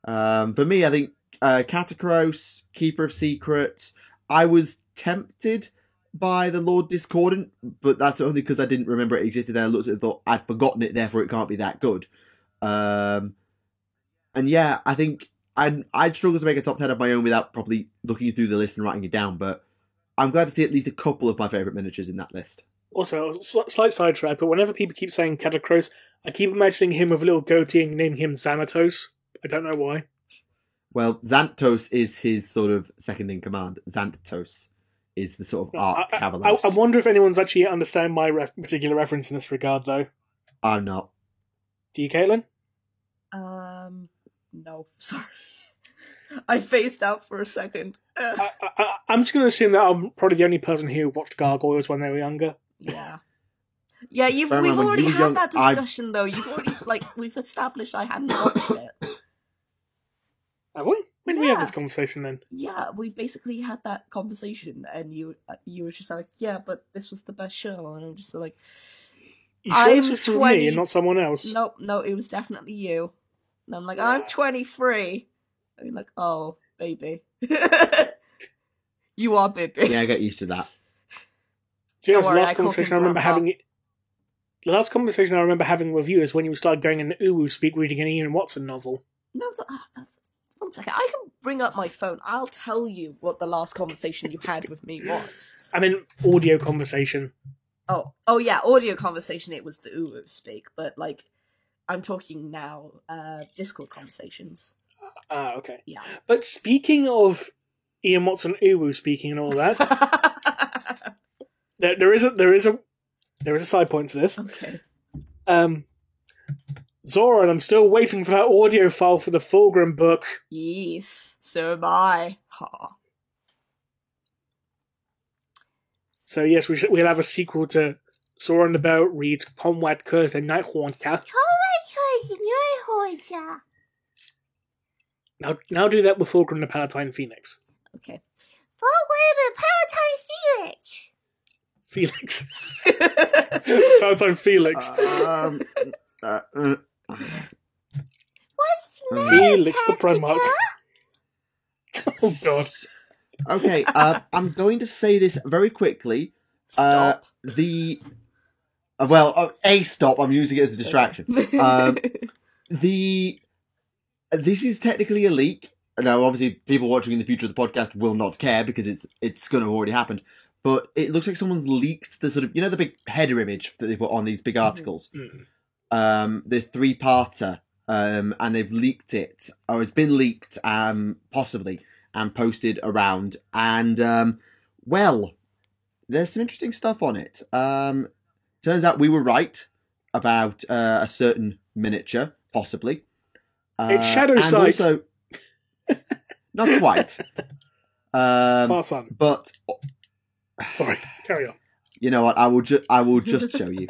not. For me, I think Catacross, Keeper of Secrets. I was tempted by the Lord Discordant, but that's only because I didn't remember it existed. Then I looked at it and thought, I'd forgotten it, therefore it can't be that good. And yeah, I think I'd struggle to make a top 10 of my own without probably looking through the list and writing it down, but I'm glad to see at least a couple of my favourite miniatures in that list. Also, slight sidetrack, but whenever people keep saying Catacross, I keep imagining him with a little goatee and naming him Xanatos. I don't know why. Well, Xanthos is his sort of second in command. Xanthos is the sort of Arch Cavalos. I wonder if anyone's actually understand my particular reference in this regard, though. I'm not. Do you, Caitlin? No, sorry. I phased out for a second. I'm just going to assume that I'm probably the only person who watched Gargoyles when they were younger. Yeah. Yeah, we've already had that discussion, though. You've already, we've established I hadn't watched it. Have we? When did we have this conversation, then? Yeah, we basically had that conversation, and you were just like, yeah, but this was the best show, and I'm just like... You sure this was for me and not someone else? No, it was definitely you. And I'm like, I'm 23. I mean, like, oh, baby. You are baby. Yeah, I get used to that. To be honest, the last conversation I remember having with you is when you started going into Uwu speak reading an Ian Watson novel. No, one second. I can bring up my phone. I'll tell you what the last conversation you had with me was. I mean, audio conversation. Oh yeah, audio conversation. It was the Uwu speak, but like, I'm talking now, Discord conversations. Okay. Yeah. But speaking of Ian Watson, Uwu speaking and all that, there is a side point to this. Okay. Zora, I'm still waiting for that audio file for the Fulgrim book. Yes, so am I. Ha. So yes, we'll have a sequel to Zora and the Bell reads Comrade Curse the Nighthaunt. Now do that with Fulgrim the Palatine Phoenix. Okay. Fulgrim the Palatine Felix. Palatine Felix. Felix the Primarch. Oh god. Okay, I'm going to say this very quickly. Stop. Stop. I'm using it as a distraction. This is technically a leak. Now, obviously, people watching in the future of the podcast will not care because it's going to have already happened. But it looks like someone's leaked the sort of, the big header image that they put on these big articles. The 3-parter, and they've leaked it, or it's been leaked, possibly, and posted around. And, there's some interesting stuff on it. Turns out we were right about a certain miniature, possibly. It's Shadow Sight. Also, not quite. Far Sun. But sorry, carry on. You know what? I will just show you.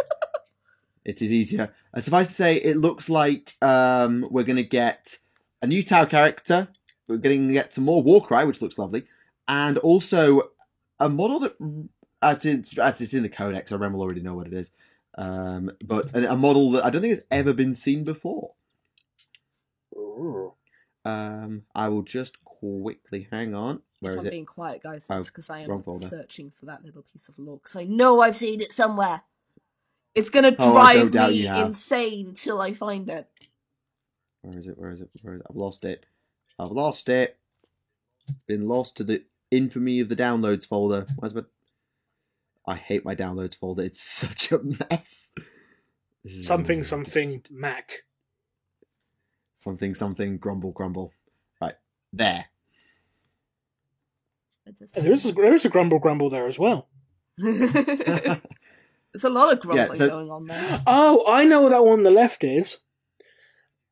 It is easier. Suffice to say, it looks like we're going to get a new Tau character. We're going to get some more Warcry, which looks lovely, and also a model that, as it's in the Codex, Ren will already know what it is. But a model that I don't think has ever been seen before. Ooh. I will just quickly hang on. Where if is I'm it? being quiet, guys, it's because I am searching for that little piece of lore. Because I know I've seen it somewhere. It's gonna drive me insane till I find it. Where is it? I've lost it. Been lost to the infamy of the downloads folder. I hate my downloads folder. It's such a mess. Something Mac. Something grumble. Right there. There's a grumble there as well. There's a lot of grumbling going on there. Oh, I know what that one on the left is.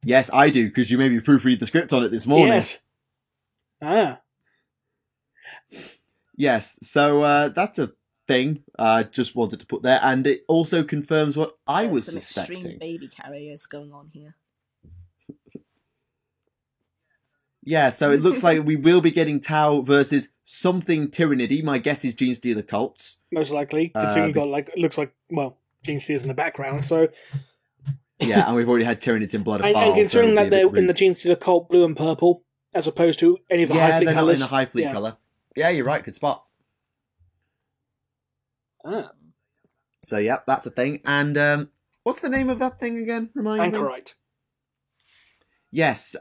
Yes, I do, because you made me proofread the script on it this morning. Yes. Yes, so that's a thing I just wanted to put there, and it also confirms what I was suspecting. Extreme baby carriers going on here. Yeah, so it looks like we will be getting Tau versus something Tyranidy. My guess is Genestealer Cults. Most likely. Considering you got, looks like, Genestealers in the background, so... Yeah, and we've already had Tyranids in Blood of Baal. And considering that they're in the Genestealer Cult blue and purple, as opposed to any of the High Fleet they're colours. not in the High Fleet colour. Yeah, you're right, good spot. So, yep, that's a thing. And what's the name of that thing again? Remind me. Anchorite. Yes,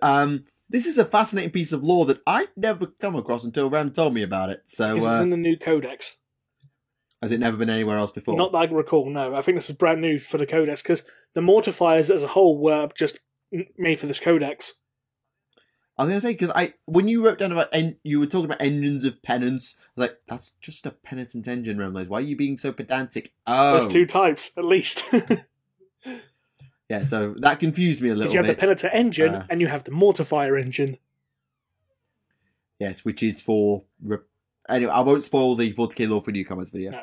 this is a fascinating piece of lore that I'd never come across until Ren told me about it. So this is in the new Codex. Has it never been anywhere else before? Not that I can recall, no. I think this is brand new for the Codex, because the Mortifiers as a whole were just made for this Codex. I was going to say, because when you wrote down about, you were talking about engines of penance, I was like, that's just a penitent engine, Remlez. Why are you being so pedantic? Oh. There's 2 types, at least. Yeah, so that confused me a little bit. Because you have the Penitent engine, and you have the Mortifier engine. Yes, which is for... Anyway, I won't spoil the 40k lore for newcomers video. No.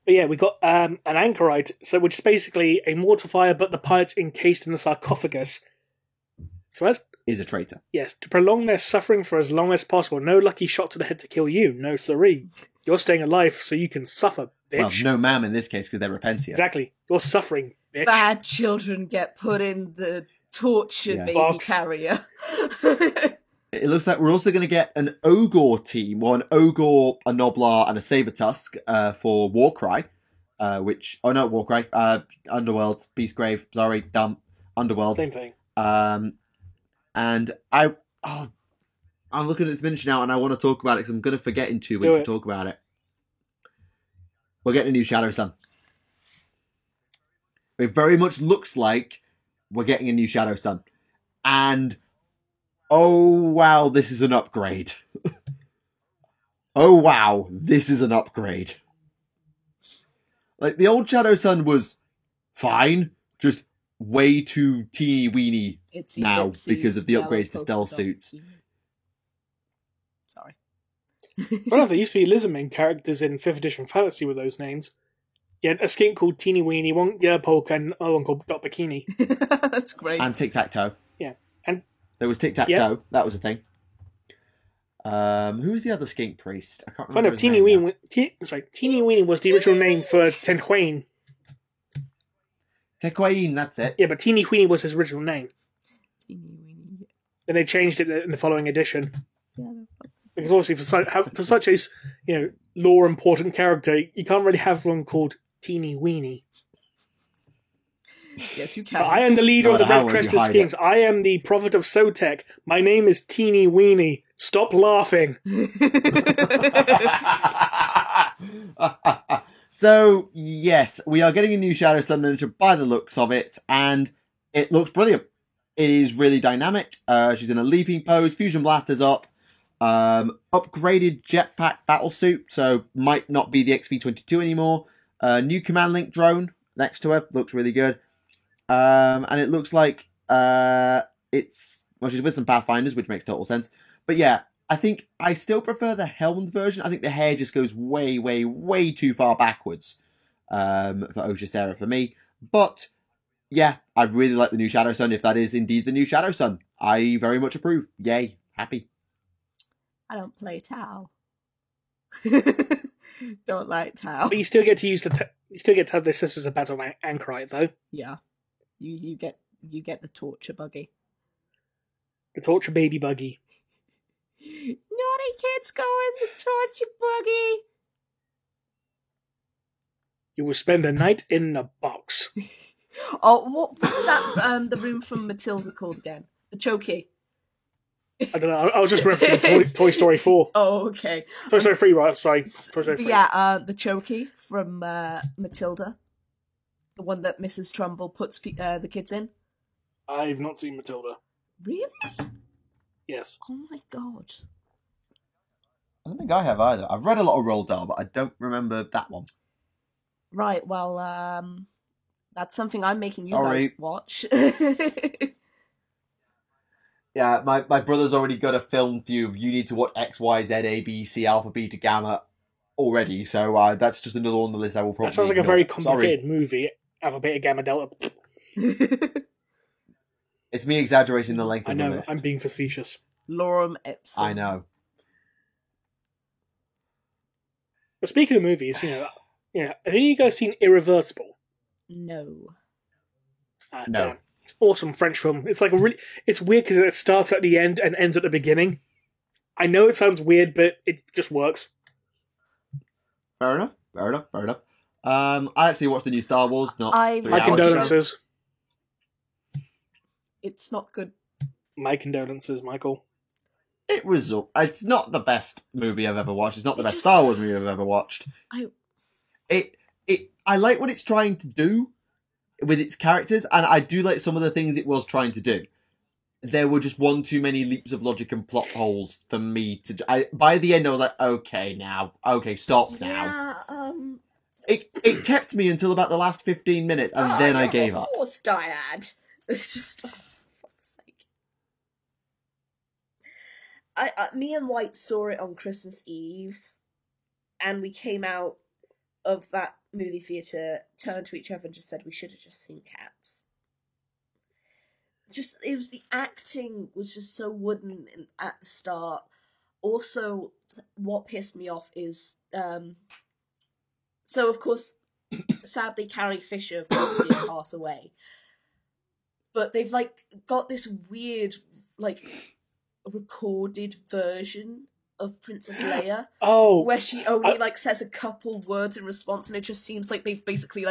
But yeah, we got an Anchorite, which is basically a Mortifier, but the pilot's encased in a sarcophagus. So as... Is a traitor. Yes, to prolong their suffering for as long as possible. No lucky shot to the head to kill you. No siree. You're staying alive so you can suffer, bitch. Well, no ma'am in this case, because they're Repentia. Exactly. You're suffering, bitch. Bad children get put in the tortured baby carrier. It looks like we're also going to get an Ogre team, or an Ogre, a Noblar, and a Sabertusk for Warcry, Warcry, Underworlds, Beastgrave, sorry, dumb, Underworlds. Same thing. And I'm looking at this miniature now, and I want to talk about it because I'm going to forget in 2 weeks to talk about it. We're getting a new Shadow Sun. It very much looks like we're getting a new Shadow Sun. And, oh wow, this is an upgrade. Oh wow, this is an upgrade. Like, the old Shadow Sun was fine, just way too teeny-weeny now because of the upgrades to stealth suits. Sorry. Well, there used to be Lizardmen characters in 5th edition Fantasy with those names. Yeah, a skink called Teeny Weeny, one Polka, and another one called Dot Bikini. That's great. And Tic Tac Toe. Yeah, and there was Tic Tac Toe. That was a thing. Who was the other skink priest? I can't remember. Teeny Weeny was the original name for Tenquain. Tequain, that's it. Yeah, but Teeny Weeny was his original name. Teeny Weeny. Then they changed it in the following edition. Yeah. Because obviously, for such a lore important character, you can't really have one called Teeny Weeny. Yes, you can. So I am the leader of the Red Crested Schemes. I am the prophet of Sotek. My name is Teeny Weeny. Stop laughing. So, yes, we are getting a new Shadow Sun miniature by the looks of it, and it looks brilliant. It is really dynamic. She's in a leaping pose, fusion blasters up, upgraded jetpack battlesuit, so might not be the XV-22 anymore. New command link drone next to her, looks really good. And it looks like she's with some Pathfinders, which makes total sense. But yeah, I think I still prefer the helmed version. I think the hair just goes way, way, way too far backwards for Oshasera for me. But yeah, I really like the new Shadow Sun, if that is indeed the new Shadow Sun. I very much approve. Yay, happy. I don't play Tau. Don't like Tau. But you still get to use you still get to have the Sisters of Battle Anchorite, though. Yeah. You get the torture buggy. The torture baby buggy. Naughty kids go in the torture buggy. You will spend a night in a box. Oh, what's that? The room from Matilda called again? The Chokey. I don't know. I was just referencing Toy Story 4. Oh, okay. Toy Story 3, right? Sorry. Toy Story 3. Yeah, the Chokey from Matilda. The one that Mrs. Trumbull puts the kids in. I've not seen Matilda. Really? Yes. Oh my god. I don't think I have either. I've read a lot of Roald Dahl, but I don't remember that one. Right, well, that's something I'm making you guys watch. Yeah, my brother's already got a film view of you need to watch X, Y, Z, A, B, C, Alpha, Beta, Gamma already, so that's just another one on the list I will probably That sounds like a very complicated movie. Alpha, Beta, Gamma, Delta. It's me exaggerating the length of the list. I know, I'm being facetious. Lorem ipsum. I know. But speaking of movies, have you guys seen Irreversible? No. No. Damn. Awesome French film. It's like it's weird because it starts at the end and ends at the beginning. I know it sounds weird, but it just works. Fair enough. I actually watched the new Star Wars. My condolences. It's not good. My condolences, Michael. It's not the best movie I've ever watched. It's not the best Star Wars movie I've ever watched. I like what it's trying to do with its characters, and I do like some of the things it was trying to do. There were just one too many leaps of logic and plot holes for me to. By the end, I was like, okay, stop now. Yeah, It kept me until about the last 15 minutes, and then I gave up. Of course, Dyad. It's just, fuck's sake. Me and White saw it on Christmas Eve, and we came out of that movie theatre, turned to each other and just said we should have just seen Cats. It was the acting was just so wooden at the start. Also, what pissed me off is, so of course, sadly Carrie Fisher, of course, did pass away. But they've got this weird, recorded version of Princess Leia. Oh, where she only says a couple words in response, and it just seems like they've basically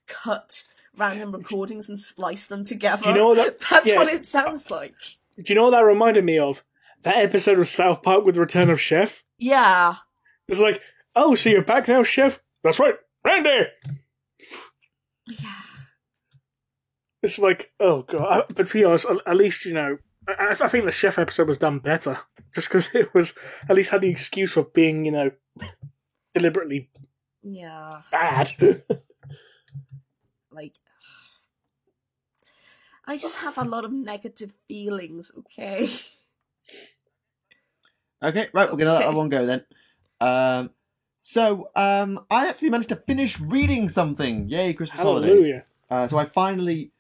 cut random recordings and spliced them together. Do you know what That's what it sounds like. Do you know what that reminded me of? That episode of South Park with Return of Chef? Yeah. It's like, oh, so you're back now, Chef? That's right, Randy! Yeah. It's like, oh god. But to be honest, at least, I think the Chef episode was done better. Just because it was, at least had the excuse of being, deliberately bad. I just have a lot of negative feelings, okay? Okay, right, we're going to let that one go then. I actually managed to finish reading something. Yay, Christmas holidays. So I finally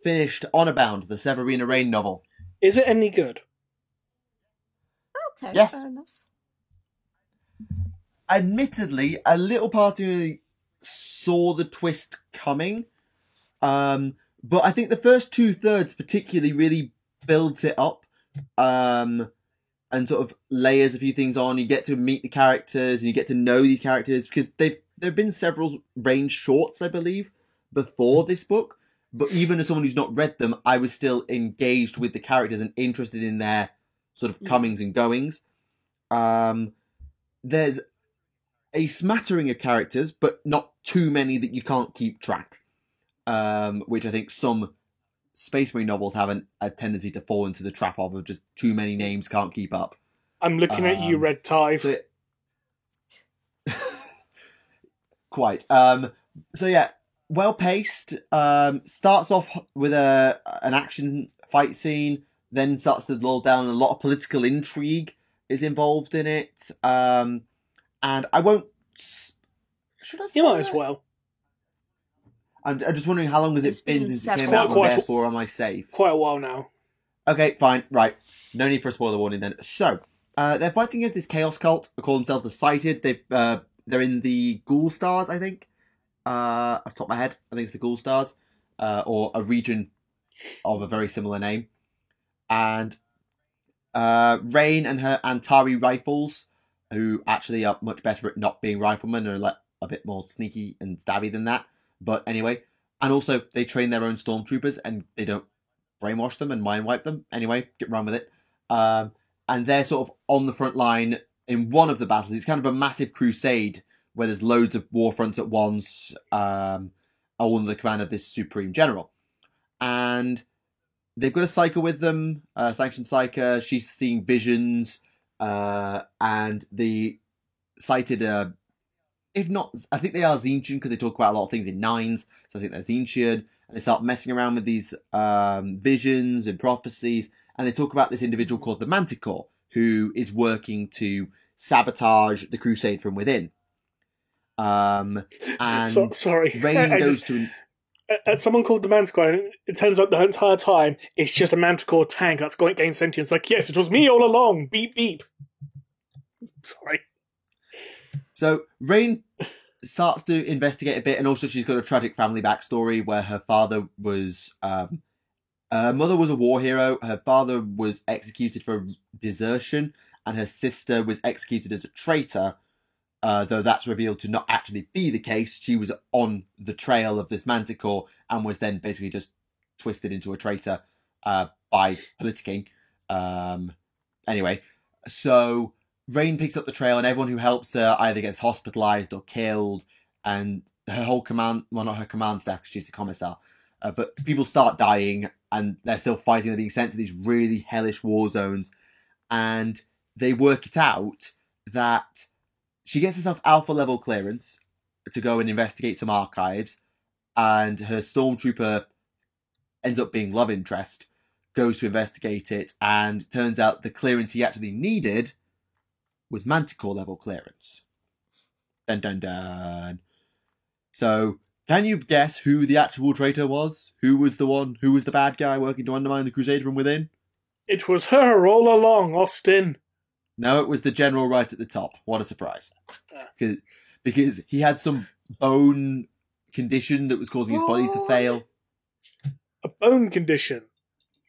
finished Honor Bound, the Severina Rain novel. Is it any good? Okay, yes. Fair enough. Admittedly, a little part of me saw the twist coming, But I think the first 2/3 particularly really builds it up, and sort of layers a few things on. You get to meet the characters and you get to know these characters, because there've been several Reign shorts, I believe, before this book. But even as someone who's not read them, I was still engaged with the characters and interested in their sort of comings and goings. There's a smattering of characters, but not too many that you can't keep track. Which I think some Space Marine novels have a tendency to fall into the trap of just too many names, can't keep up. I'm looking at you, Red Tide. Quite. So yeah, well paced. Starts off with an action fight scene, then starts to lull down. A lot of political intrigue is involved in it. And I won't. Should I say you might as well. I'm just wondering, how long has it been since it came out, and therefore am I safe? Quite a while now. Okay, fine, right. No need for a spoiler warning then. So, they're fighting against this Chaos Cult, who call themselves the Sighted. They're in the Ghoul Stars, I think. Off the top of my head, I think it's the Ghoul Stars, or a region of a very similar name. And Reign and her Antari rifles, who actually are much better at not being riflemen, are a bit more sneaky and stabby than that. But anyway, and also they train their own stormtroopers and they don't brainwash them and mind wipe them. Anyway, get wrong with it. And they're sort of on the front line in one of the battles. It's kind of a massive crusade where there's loads of war fronts at once, all under the command of this supreme general. And they've got a Psyker with them, Sanctioned Psyker. She's seeing visions, and the Sighted, if not, I think they are Tzeentchian, because they talk about a lot of things in Nines, so I think they're Tzeentchian, and they start messing around with these visions and prophecies, and they talk about this individual called the Manticore, who is working to sabotage the crusade from within. And sorry, Reign goes to... someone called the Manticore, and it turns out the entire time it's just a Manticore tank that's gained sentience. It's like, yes, it was me all along. Beep, beep. Sorry. So, Reign starts to investigate a bit, and also she's got a tragic family backstory where her father was... her mother was a war hero, her father was executed for desertion, and her sister was executed as a traitor, though that's revealed to not actually be the case. She was on the trail of this Manticore, and was then basically just twisted into a traitor by politicking. Anyway, so... Reign picks up the trail, and everyone who helps her either gets hospitalized or killed, and her whole command, well, not her command staff, because she's a commissar, but people start dying, and they're still fighting. They're being sent to these really hellish war zones, and they work it out that she gets herself alpha level clearance to go and investigate some archives, and her stormtrooper ends up being love interest, goes to investigate it, and turns out the clearance he actually needed was Manticore level clearance. Dun dun dun. So, can you guess who the actual traitor was? Who was the bad guy working to undermine the Crusade from within? It was her all along, Austin. No, it was the general right at the top. What a surprise. Because he had some bone condition that was causing his body to fail. A bone condition?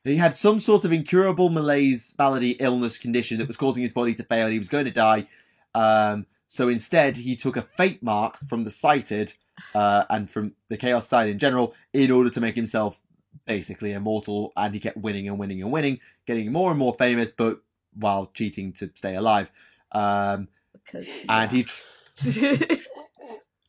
He had some sort of incurable malaise, malady, illness condition that was causing his body to fail. He was going to die. So instead, he took a fate mark from the Sighted and from the Chaos side in general in order to make himself basically immortal. And he kept winning and winning and winning, getting more and more famous, but while cheating to stay alive. And he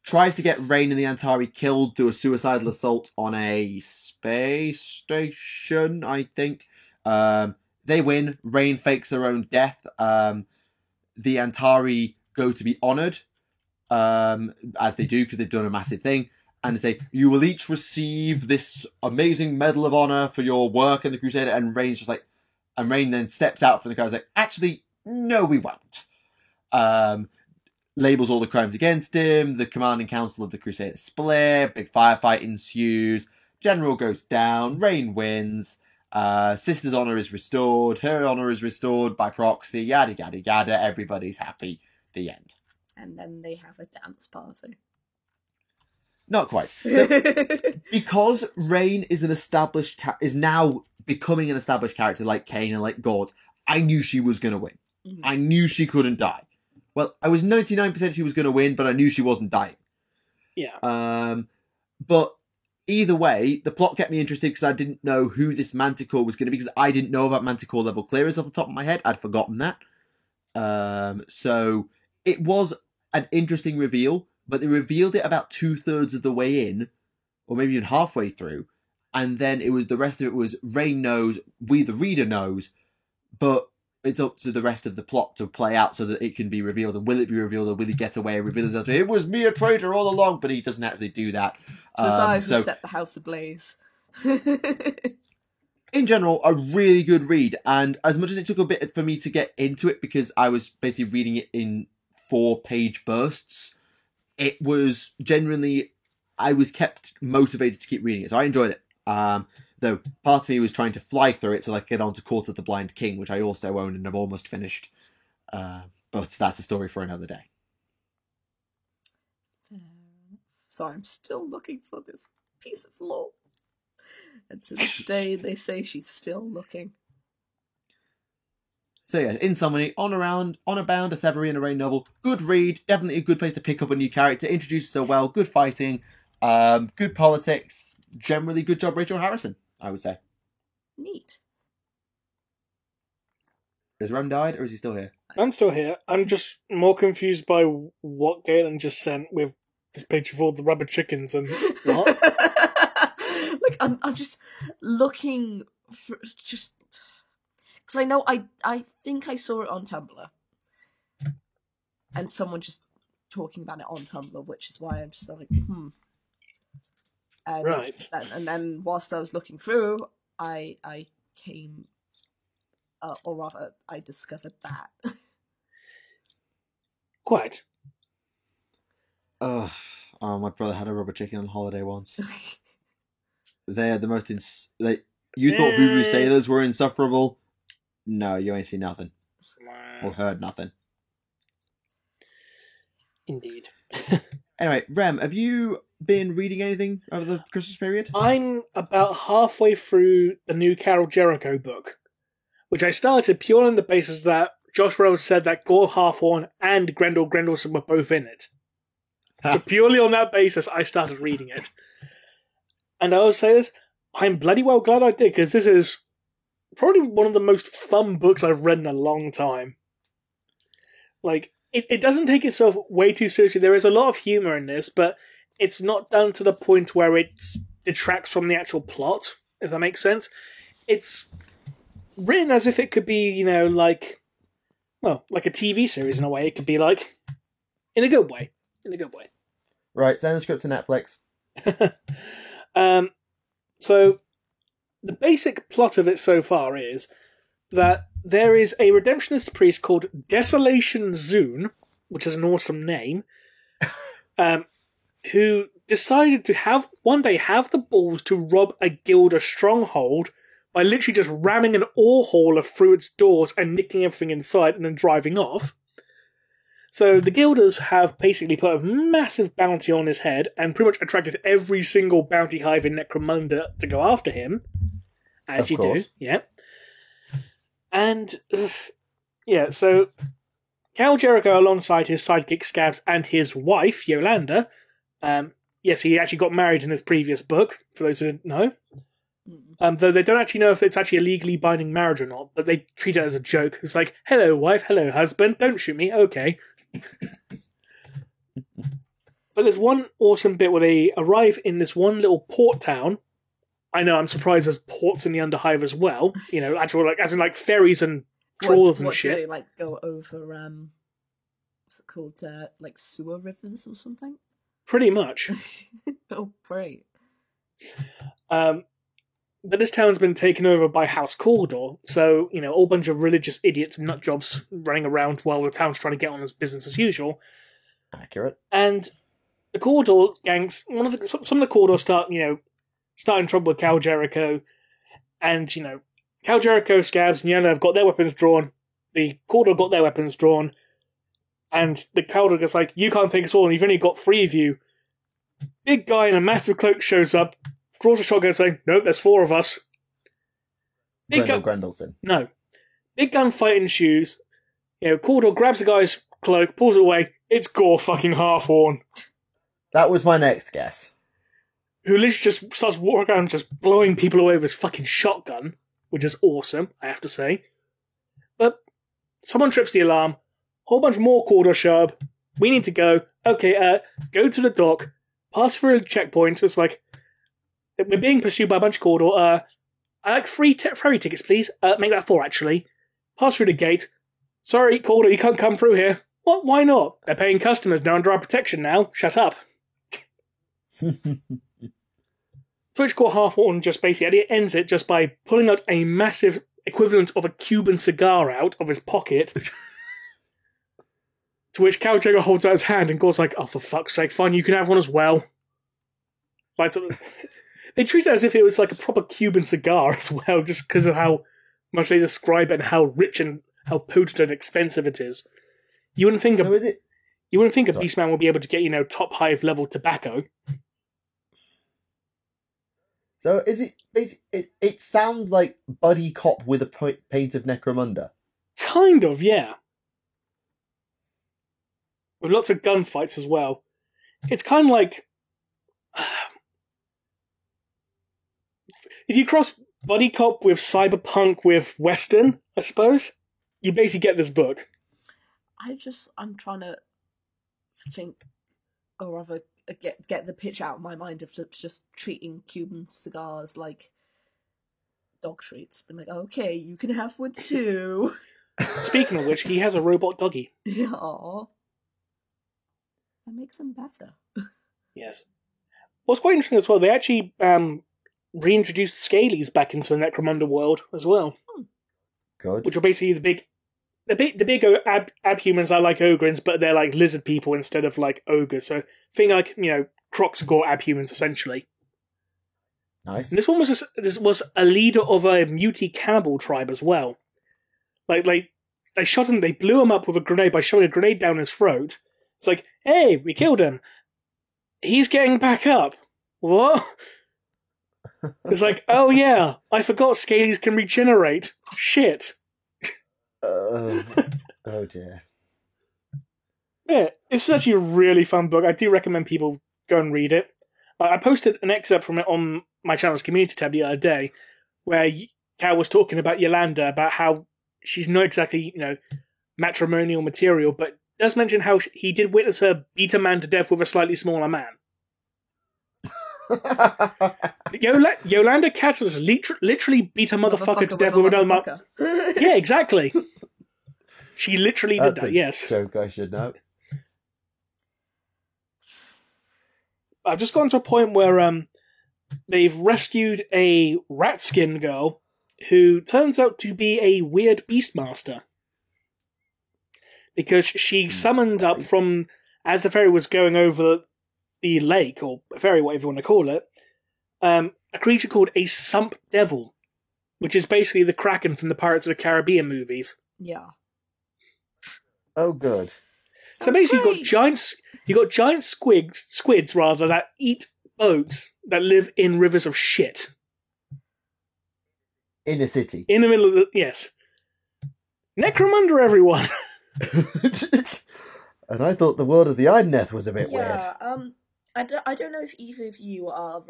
tries to get Reign and the Antari killed through a suicidal assault on a space station, I think. They win. Reign fakes her own death. The Antari go to be honoured, as they do, because they've done a massive thing. And they say, you will each receive this amazing Medal of Honour for your work in the Crusader. And Reign's just like... And Reign then steps out from the crowd and is like, actually, no, we won't. Labels all the crimes against him. The commanding council of the Crusader split. Big firefight ensues. General goes down. Reign wins. Sister's honour is restored. Her honour is restored by proxy. Yada, yada, yada. Everybody's happy. The end. And then they have a dance party. Not quite. So, because Rain is is now becoming an established character like Kane and like Gord, I knew she was going to win. Mm-hmm. I knew she couldn't die. Well, I was 99% she was going to win, but I knew she wasn't dying. Yeah. But either way, the plot kept me interested because I didn't know who this Manticore was going to be, because I didn't know about Manticore level clearance off the top of my head. I'd forgotten that. So it was an interesting reveal, but they revealed it about 2/3 of the way in, or maybe even halfway through, and then it was the rest of it was Rain knows, we the reader knows, but it's up to the rest of the plot to play out so that it can be revealed. And will it be revealed, or will he get away and reveal himself? It was me, a traitor all along, but he doesn't actually do that. I who set the house ablaze. In general, a really good read, and as much as it took a bit for me to get into it because I was basically reading it in 4-page bursts, it was genuinely, I was kept motivated to keep reading it, so I enjoyed it. Though part of me was trying to fly through it so I could get on to Court of the Blind King, which I also own and have almost finished. But that's a story for another day. So I'm still looking for this piece of lore. And to this day, they say she's still looking. So yeah, in summary, On Abound, a Severina Rain novel. Good read, definitely a good place to pick up a new character, introduced so well, good fighting, good politics, generally good job Rachel Harrison, I would say. Neat. Has Rem died, or is he still here? I'm still here. I'm just more confused by what Galen just sent with this picture of all the rubber chickens and what? Like, I'm just looking for just... Because I know, I think I saw it on Tumblr. And someone just talking about it on Tumblr, which is why I'm just like, And, right. And then whilst I was looking through, I came... or rather, I discovered that. Quite. Oh, my brother had a rubber chicken on holiday once. They are the most... You thought voodoo sailors were insufferable? No, you ain't seen nothing. Or heard nothing. Indeed. Anyway, Rem, have you been reading anything over the Christmas period? I'm about halfway through the new Carol Jericho book, which I started purely on the basis that Josh Rhodes said that Gore Hawthorne and Grendel Grendelson were both in it. So purely on that basis, I started reading it. And I will say this, I'm bloody well glad I did, because this is probably one of the most fun books I've read in a long time. Like, it doesn't take itself way too seriously. There is a lot of humour in this, but it's not done to the point where it detracts from the actual plot, if that makes sense. It's written as if it could be, like a TV series in a way. It could be like, in a good way. Right, send the script to Netflix. So, the basic plot of it so far is that there is a redemptionist priest called Desolation Zune, which is an awesome name, who decided to one day have the balls to rob a Gilder stronghold by literally just ramming an ore hauler through its doors and nicking everything inside and then driving off. So the Gilders have basically put a massive bounty on his head and pretty much attracted every single bounty hive in Necromunda to go after him. As you do, yeah. And, so Cal Jericho, alongside his sidekick Scabs and his wife, Yolanda, yes, he actually got married in his previous book, for those who didn't know. Though they don't actually know if it's actually a legally binding marriage or not, but they treat it as a joke. It's like, hello wife, hello husband, don't shoot me, okay. But there's one awesome bit where they arrive in this one little port town. I know, I'm surprised there's ports in the Underhive as well. As in ferries and trawlers and shit. Do they, go over, what's it called, sewer rivers or something? Pretty much. Oh, great. But this town's been taken over by House Cawdor, so, a whole bunch of religious idiots and nutjobs running around while the town's trying to get on as business as usual. Accurate. And the Cawdor gangs, some of the Cawdor start in trouble with Cal Jericho, and, Cal Jericho, Scabs, and Yona have got their weapons drawn, the Cawdor got their weapons drawn, and the Cawdor gets like, you can't take us all, and you've only got 3 of you. Big guy in a massive cloak shows up, draws a shotgun saying, nope, there's 4 of us. Grendelson. No. Big gunfight ensues. Cawdor grabs the guy's cloak, pulls it away. It's Gore fucking Halfhorn. That was my next guess. Who literally just starts walking around just blowing people away with his fucking shotgun, which is awesome, I have to say. But someone trips the alarm, whole bunch more Cawdor show up. We need to go. Okay, go to the dock, pass through a checkpoint. It's like, we're being pursued by a bunch of Cawdor. I like 3 ferry tickets, please. Make that 4, actually. Pass through the gate. Sorry, Cawdor, you can't come through here. What? Why not? They're paying customers. They're under our protection now. Shut up. Twitch Gore Halfhorn just basically ends it just by pulling out a massive equivalent of a Cuban cigar out of his pocket. To which Cal Jagger holds out his hand and Gore's like, oh, for fuck's sake, fine, you can have one as well. Like, they treat it as if it was like a proper Cuban cigar as well, just because of how much they describe it and how rich and how potent and expensive it is. You wouldn't think You wouldn't think a Beastman would be able to get, top hive level tobacco. So is it basically? It sounds like buddy cop with a paint of Necromunda. Kind of, yeah. With lots of gunfights as well. It's kind of like if you cross buddy cop with cyberpunk with western, I suppose you basically get this book. I'm trying to think, or rather get the pitch out of my mind of just treating Cuban cigars like dog treats. Been like, okay, you can have one too. Speaking of which, he has a robot doggy. Yeah, that makes him better. Yes. What's quite interesting as well, they actually reintroduced Scalies back into the Necromunda world as well. Good. Which are basically the big abhumans are like Ogrins, but they're like lizard people instead of like ogres. So think like, Kroxagor abhumans essentially. Nice. And this one was a leader of a muti cannibal tribe as well. Like they shot him, they blew him up with a grenade by shoving a grenade down his throat. It's like, hey, we killed him. He's getting back up. What? It's like, oh yeah, I forgot Scalies can regenerate. Shit. Oh dear. Yeah, it's actually a really fun book. I do recommend people go and read it. I posted an excerpt from it on my channel's community tab the other day, where Cal was talking about Yolanda, about how she's not exactly, matrimonial material, but does mention how he did witness her beat a man to death with a slightly smaller man. Yolanda Katz literally beat a motherfucker to death with another motherfucker. Yeah, exactly. She literally did that, yes. Joke I should know. I've just gotten to a point where they've rescued a rat skin girl who turns out to be a weird beastmaster. Because she summoned up from, as the ferry was going over the lake, or ferry, whatever you want to call it, a creature called a Sump Devil, which is basically the Kraken from the Pirates of the Caribbean movies. Yeah. Oh, good. So basically, you got giant squids rather, that eat boats that live in rivers of shit. In a city. In the middle of yes. Necromunda, everyone! And I thought the world of the Idoneth was a bit weird. Yeah, I don't know if either of you are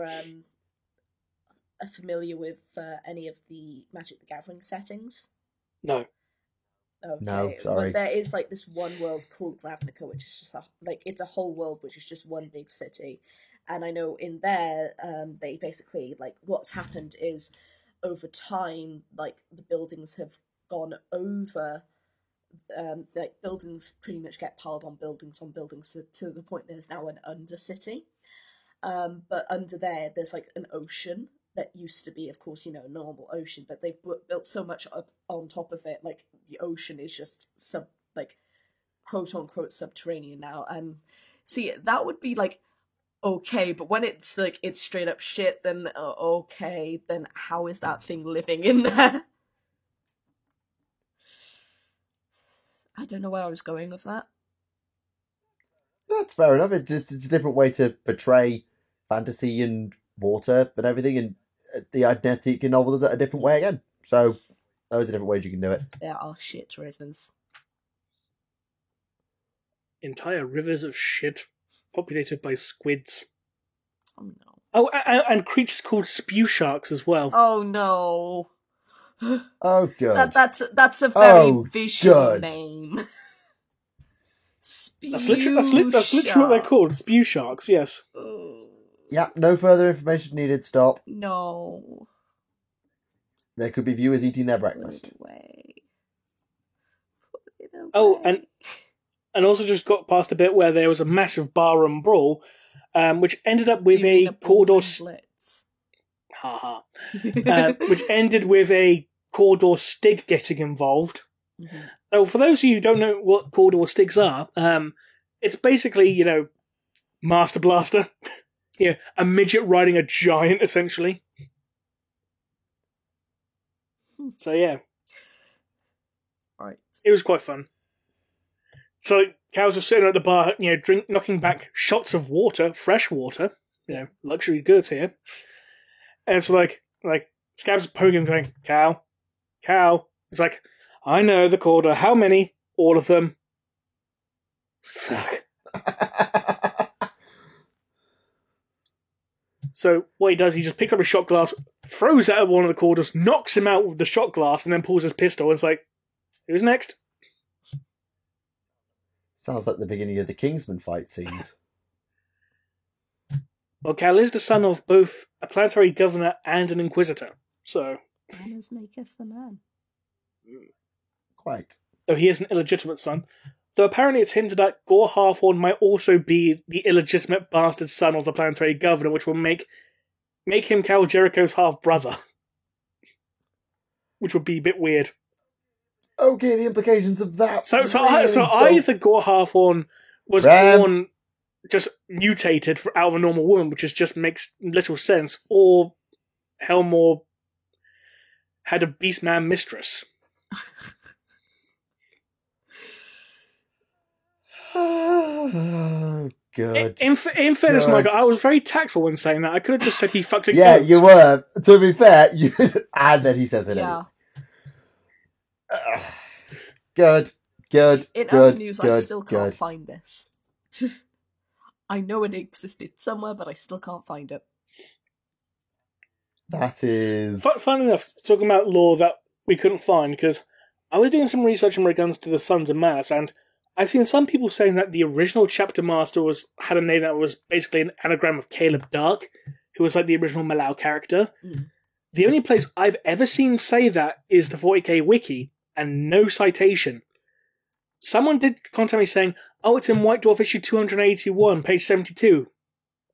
familiar with any of the Magic the Gathering settings. No. Okay. No, sorry. Well, there is this one world called Ravnica, which is just it's a whole world which is just one big city. And I know in there, they basically, what's happened is over time, the buildings have gone over, buildings pretty much get piled on buildings to the point there's now an undercity. But under there's an ocean that used to be, of course, a normal ocean, but they've built so much up on top of it, the ocean is just quote unquote subterranean now. And see, that would be okay, but when it's it's straight up shit, then okay, then how is that thing living in there? I don't know where I was going with that. That's fair enough. It's a different way to portray fantasy and water and everything, and the Identity novel does it a different way again. So those are different ways you can do it. There are shit rivers. Entire rivers of shit populated by squids. Oh no. Oh, and creatures called spew sharks as well. Oh no. Oh, good. That's a very visual good. name. That's literally what they're called. Spew sharks, yes. Yeah, no further information needed. Stop. No. There could be viewers eating their breakfast. Put it away. Oh, and also just got past a bit where there was a massive barroom brawl, which ended up with a corridor Blitz. which ended with a corridor stig getting involved. Mm-hmm. So, for those of you who don't know what corridor stigs are, it's basically, Master Blaster. A midget riding a giant, essentially. So, yeah. Right. It was quite fun. So, cows are sitting at the bar, knocking back shots of water, fresh water, luxury goods here. And it's like Scabs poking him, saying, Cow. It's like, I know the corridor. How many? All of them. Fuck. So what he does, he just picks up a shot glass, throws it at one of the corridors, knocks him out with the shot glass, and then pulls his pistol. And it's like, who's next? Sounds like the beginning of the Kingsman fight scenes. Well, Cal is the son of both a planetary governor and an inquisitor, so... Manners maketh the man. Quite. Though he is an illegitimate son. Though apparently it's hinted that Gore Halfhorn might also be the illegitimate bastard son of the planetary governor, which will make him Cal Jericho's half-brother. Which would be a bit weird. Okay, the implications of that. So either Gore Halfhorn was born just mutated out of a normal woman, which just makes little sense, or Helmore had a Beastman mistress. Oh, good. In fairness, Michael, I was very tactful when saying that. I could have just said he fucked a Yeah, goat. you were. To be fair, and then he says it. Yeah. Good. In other news, I still can't find this. I know it existed somewhere, but I still can't find it. That is... Fun enough, talking about lore that we couldn't find, because I was doing some research in regards to the Sons of Manus, and I've seen some people saying that the original Chapter Master had a name that was basically an anagram of Caleb Dark, who was like the original Malau character. Mm. The only place I've ever seen say that is the 40k wiki, and no citation. Someone did contact me saying, oh, it's in White Dwarf issue 281, page 72.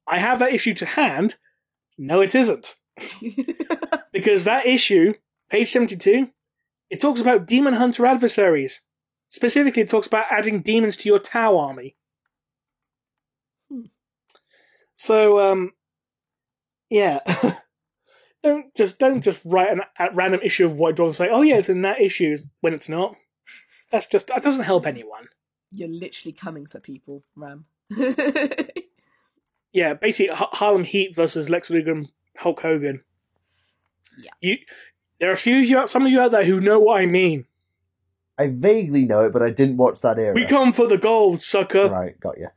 I have that issue to hand. No, it isn't. Because that issue, page 72, it talks about demon hunter adversaries. Specifically, it talks about adding demons to your Tau army. So, yeah. Don't just write a random issue of White Dwarf and say, oh yeah, it's in that issue, when it's not. That doesn't help anyone. You're literally coming for people, Ram. Yeah, basically Harlem Heat versus Lex Luger and Hulk Hogan. Yeah. There are some of you out there who know what I mean. I vaguely know it, but I didn't watch that era. We come for the gold, sucker. Right, got you.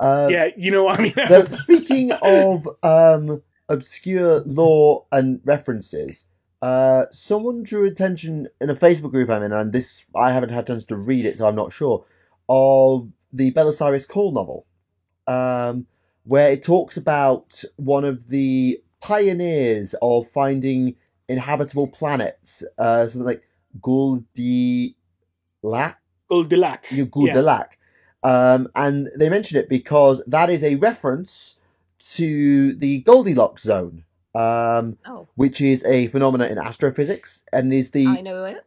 Yeah, you know what I mean. Speaking of obscure lore and references, someone drew attention in a Facebook group I'm in, and this I haven't had a chance to read it, so I'm not sure, of the Belisarius Cawl novel, where it talks about one of the pioneers of finding inhabitable planets, something like Guldilac. Yeah. And they mention it because that is a reference to the Goldilocks zone, which is a phenomenon in astrophysics, and I know it.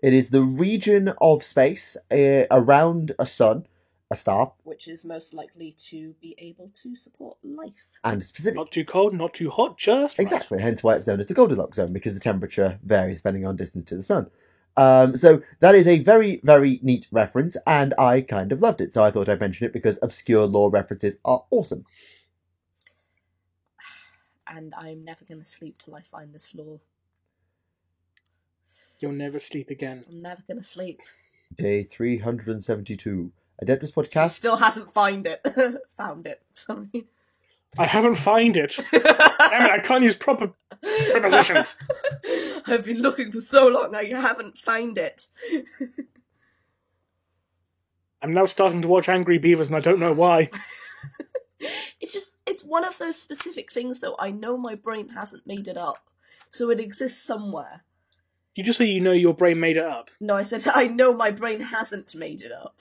It is the region of space around a sun, a star, which is most likely to be able to support life. And specifically, not too cold, not too hot, just exactly. Right. Hence why it's known as the Goldilocks zone, because the temperature varies depending on distance to the sun. So that is a very, very neat reference, and I kind of loved it. So I thought I'd mention it because obscure lore references are awesome. and I'm never going to sleep till I find this lore. You'll never sleep again. I'm never going to sleep. Day 372. Adeptus Podcast. She still hasn't found it. Sorry. I haven't found it. Damn it, I can't use proper prepositions. I've been looking for so long now, you haven't found it. I'm now starting to watch Angry Beavers and I don't know why. It's one of those specific things, though. I know my brain hasn't made it up, so it exists somewhere. You just say you know your brain made it up. No, I said I know my brain hasn't made it up.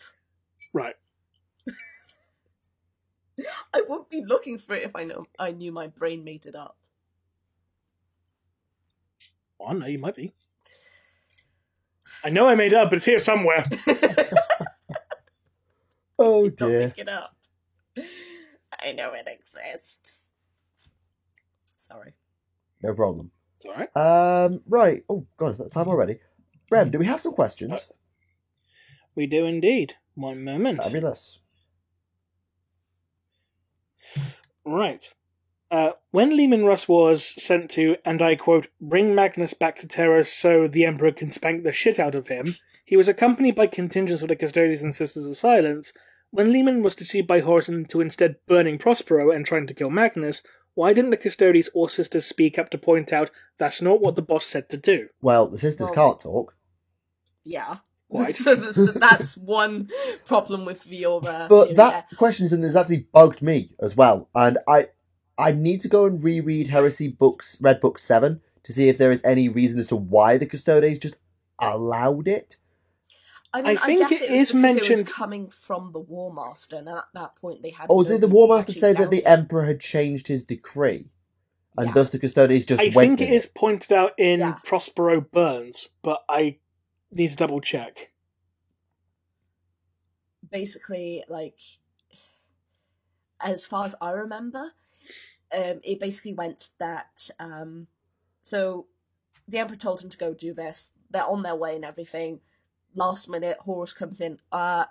Right. I wouldn't be looking for it if I knew my brain made it up. Well, I don't know, you might be. I know I made it up, but it's here somewhere. Oh Don't dear. make it up. I know it exists. Sorry. No problem. It's alright. Right. Oh god, is that time already? Rem, do we have some questions? We do indeed. One moment. Fabulous. Right. When Leman Russ was sent to, and I quote, bring Magnus back to Terra so the Emperor can spank the shit out of him, he was accompanied by contingents of the Custodians and Sisters of Silence. When Leman was deceived by Horus into instead burning Prospero and trying to kill Magnus, why didn't the Custodians or Sisters speak up to point out that's not what the boss said to do? Well, the sisters can't talk. Yeah. Quite. So that's one problem with your... But theory, that question has actually bugged me as well. And I need to go and reread Heresy books, Red Book 7, to see if there is any reason as to why the Custodes just allowed it. I mean, I think guess it was is because mentioned... it was coming from the War Master, and at that point they had... Oh, no did the reason War to Master actually say that the doubt it. Emperor had changed his decree? And Yeah. thus the Custodes just I went think with it is pointed out in Yeah. Prospero Burns, but I need to double check. Basically, like, as far as I remember, it basically went that, so the Emperor told him to go do this, they're on their way and everything, last minute, Horus comes in,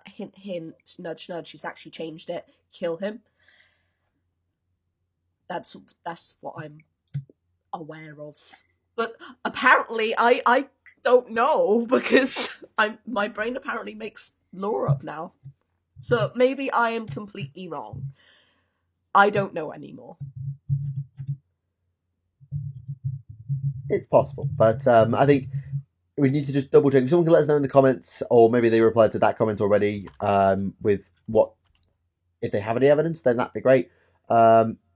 hint, hint, nudge, nudge, he's actually changed it, kill him. That's what I'm aware of. But apparently, I don't know, because my brain apparently makes lore up now. So maybe I am completely wrong. I don't know anymore. It's possible, but I think we need to just double check. If someone can let us know in the comments, or maybe they replied to that comment already, with what, if they have any evidence, then that'd be great.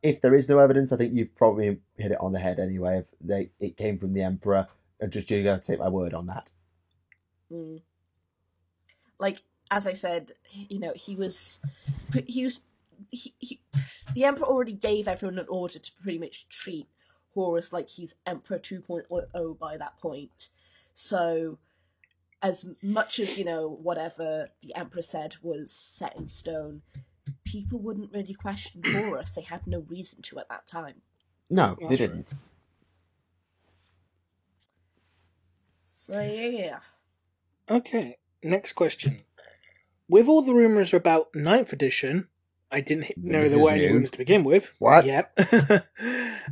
If there is no evidence, I think you've probably hit it on the head anyway. If it came from the Emperor, and just you're going to take my word on that. Mm. Like, as I said, you know, the Emperor already gave everyone an order to pretty much treat Horus like he's Emperor 2.0 by that point. So, as much as, you know, whatever the Emperor said was set in stone, people wouldn't really question Horus. They had no reason to at that time. No, they didn't. So, yeah. Okay, next question. With all the rumours about 9th edition, I didn't know This there is were any new. rumours to begin with. What? Yep.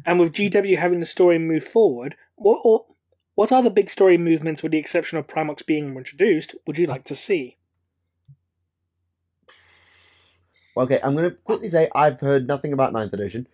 And with GW having the story move forward, what other big story movements, with the exception of Primox being introduced, would you like to see? Okay, I'm going to quickly say I've heard nothing about 9th edition.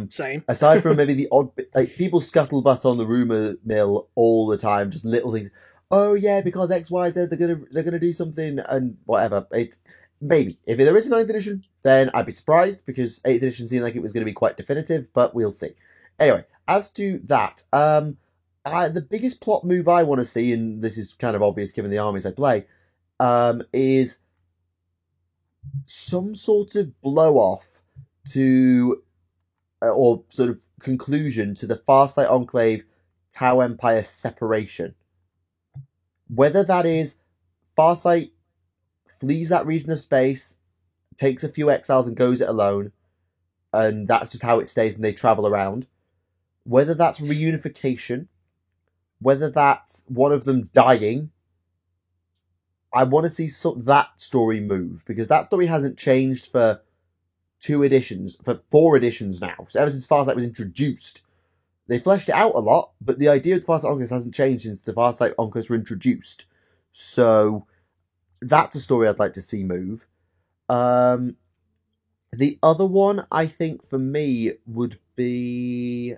Same. Aside from maybe the odd bit, like people scuttlebutt on the rumor mill all the time, just little things. Oh yeah, because X, Y, Z, they're gonna do something and whatever. It's maybe if there is a 9th edition, then I'd be surprised because 8th edition seemed like it was going to be quite definitive, but we'll see. Anyway, as to that, the biggest plot move I want to see, and this is kind of obvious given the armies I play, is some sort of blow off to, or sort of conclusion to the Farsight Enclave Tau Empire separation. Whether that is Farsight flees that region of space, takes a few exiles and goes it alone, and that's just how it stays and they travel around. Whether that's reunification, whether that's one of them dying, I want to see that story move, because that story hasn't changed for 4 editions now. So ever since Farsight was introduced, they fleshed it out a lot, but the idea of the Farsight Onkelos hasn't changed since the Farsight Onkelos were introduced. So that's a story I'd like to see move. The other one, I think, for me, would be...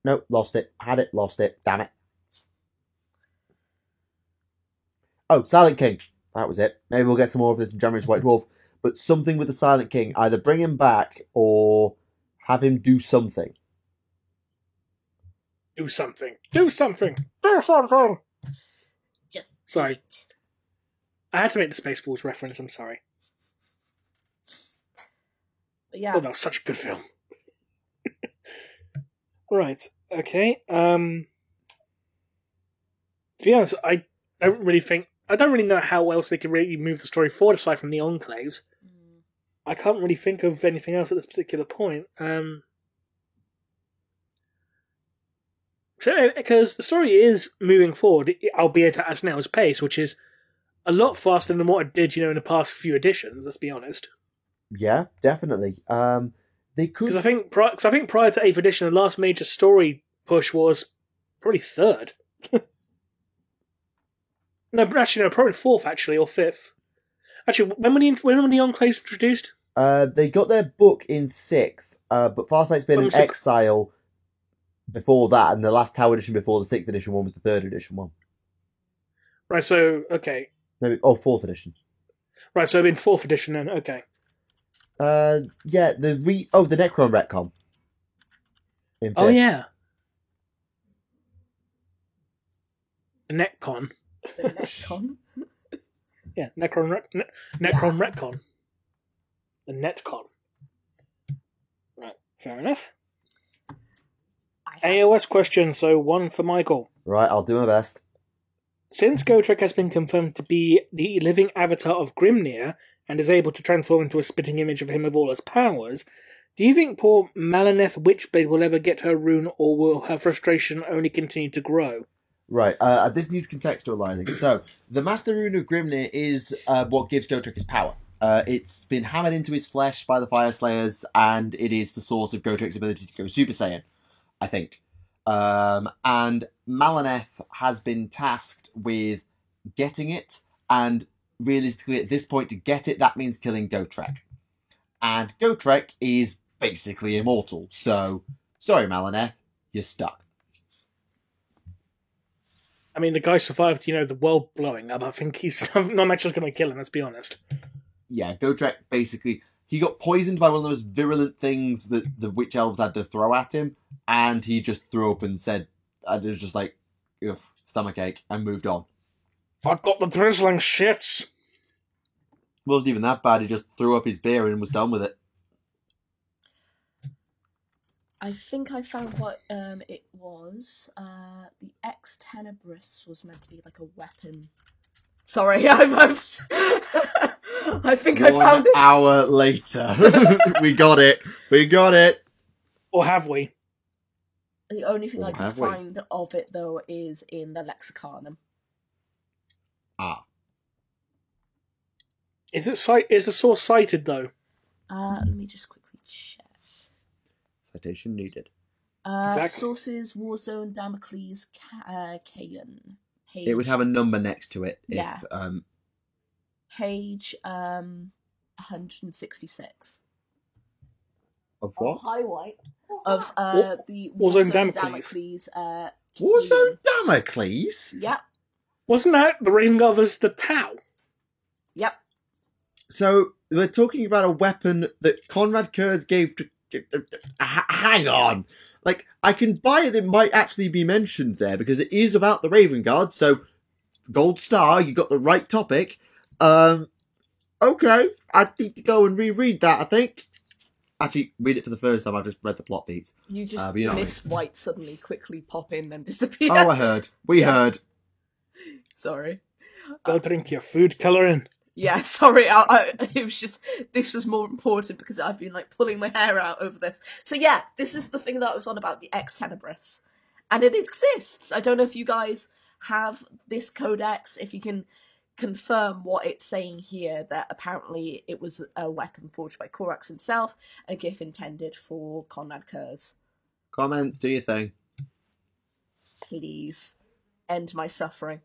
Nope, lost it. Had it, lost it. Damn it. Oh, Silent King. That was it. Maybe we'll get some more of this in January's White Dwarf. But something with the Silent King. Either bring him back or have him do something. Do something. Do something. Do something. Just sorry. I had to make the Spaceballs reference. I'm sorry. But yeah. Oh, that was such a good film. Right. Okay. To be honest, I don't really know how else they could really move the story forward aside from the Enclaves. I can't really think of anything else at this particular point. Because the story is moving forward, albeit at a snail's pace, which is a lot faster than what it did, in the past few editions. Let's be honest. Yeah, definitely. They could, because I think prior to 8th edition, the last major story push was probably 3rd. No, actually, no, probably 4th, actually, or 5th. Actually, when were the Enclaves introduced? They got their book in 6th, but Farsight's been in exile before that, and the last Tower edition before the 6th edition one was the 3rd edition one. Right, so, okay. No, 4th edition. Right, so in 4th edition then, okay. Yeah, the Necron retcon. Oh, yeah. The Netcon. The Netcon? Yeah, Necron retcon. The Netcon. Right, fair enough. AOS question, so one for Michael. Right, I'll do my best. Since Gotrek has been confirmed to be the living avatar of Grimnir, and is able to transform into a spitting image of him with all his powers, do you think poor Malaneth Witchblade will ever get her rune, or will her frustration only continue to grow? Right, this needs contextualizing. So, the Master Rune of Grimnir is what gives Gotrek his power. It's been hammered into his flesh by the Fyreslayers, and it is the source of Gotrek's ability to go Super Saiyan, I think. And Malaneth has been tasked with getting it, and realistically, at this point, to get it, that means killing Gotrek. And Gotrek is basically immortal, so, sorry Malaneth, you're stuck. I mean, the guy survived, the world blowing up. I think he's not much just going to kill him, let's be honest. Yeah, Gotrek basically, he got poisoned by one of those virulent things that the witch elves had to throw at him, and he just threw up and said, and it was just like, ugh, stomachache, and moved on. I got the drizzling shits. Wasn't even that bad, he just threw up his beer and was done with it. I think I found what it was. The Ex Tenebris was meant to be like a weapon. Sorry, I think I found it. 1 hour later. We got it. Or have we? The only thing I can find of it, though, is in the Lexicanum. Ah. Is the source cited, though? Let me just quickly check. Citation needed. Exactly. Sources, Warzone, Damocles, Kayan. It would have a number next to it. Yeah. If, Page 166. Of what? Highlight of the Warzone Damocles. Warzone Damocles? Yep. Wasn't that the Raven Guard versus the Tau? Yep. So, we're talking about a weapon that Conrad Kurz gave to... hang on! Like, I can buy it might actually be mentioned there, because it is about the Raven Guard, so... Gold star, you got the right topic. Okay, I need to go and reread that, I think. Actually, read it for the first time, I've just read the plot beats. You just missed White suddenly quickly pop in, then disappear. Oh, I heard. We heard. Sorry. Go drink your food colouring. Yeah, sorry, it was just, this was more important because I've been, pulling my hair out over this. So yeah, this is the thing that I was on about, the Ex Tenebris. And it exists. I don't know if you guys have this codex, if you can confirm what it's saying here, that apparently it was a weapon forged by Korax himself, a gift intended for Konrad Curze. Comments, do your thing. Please, end my suffering.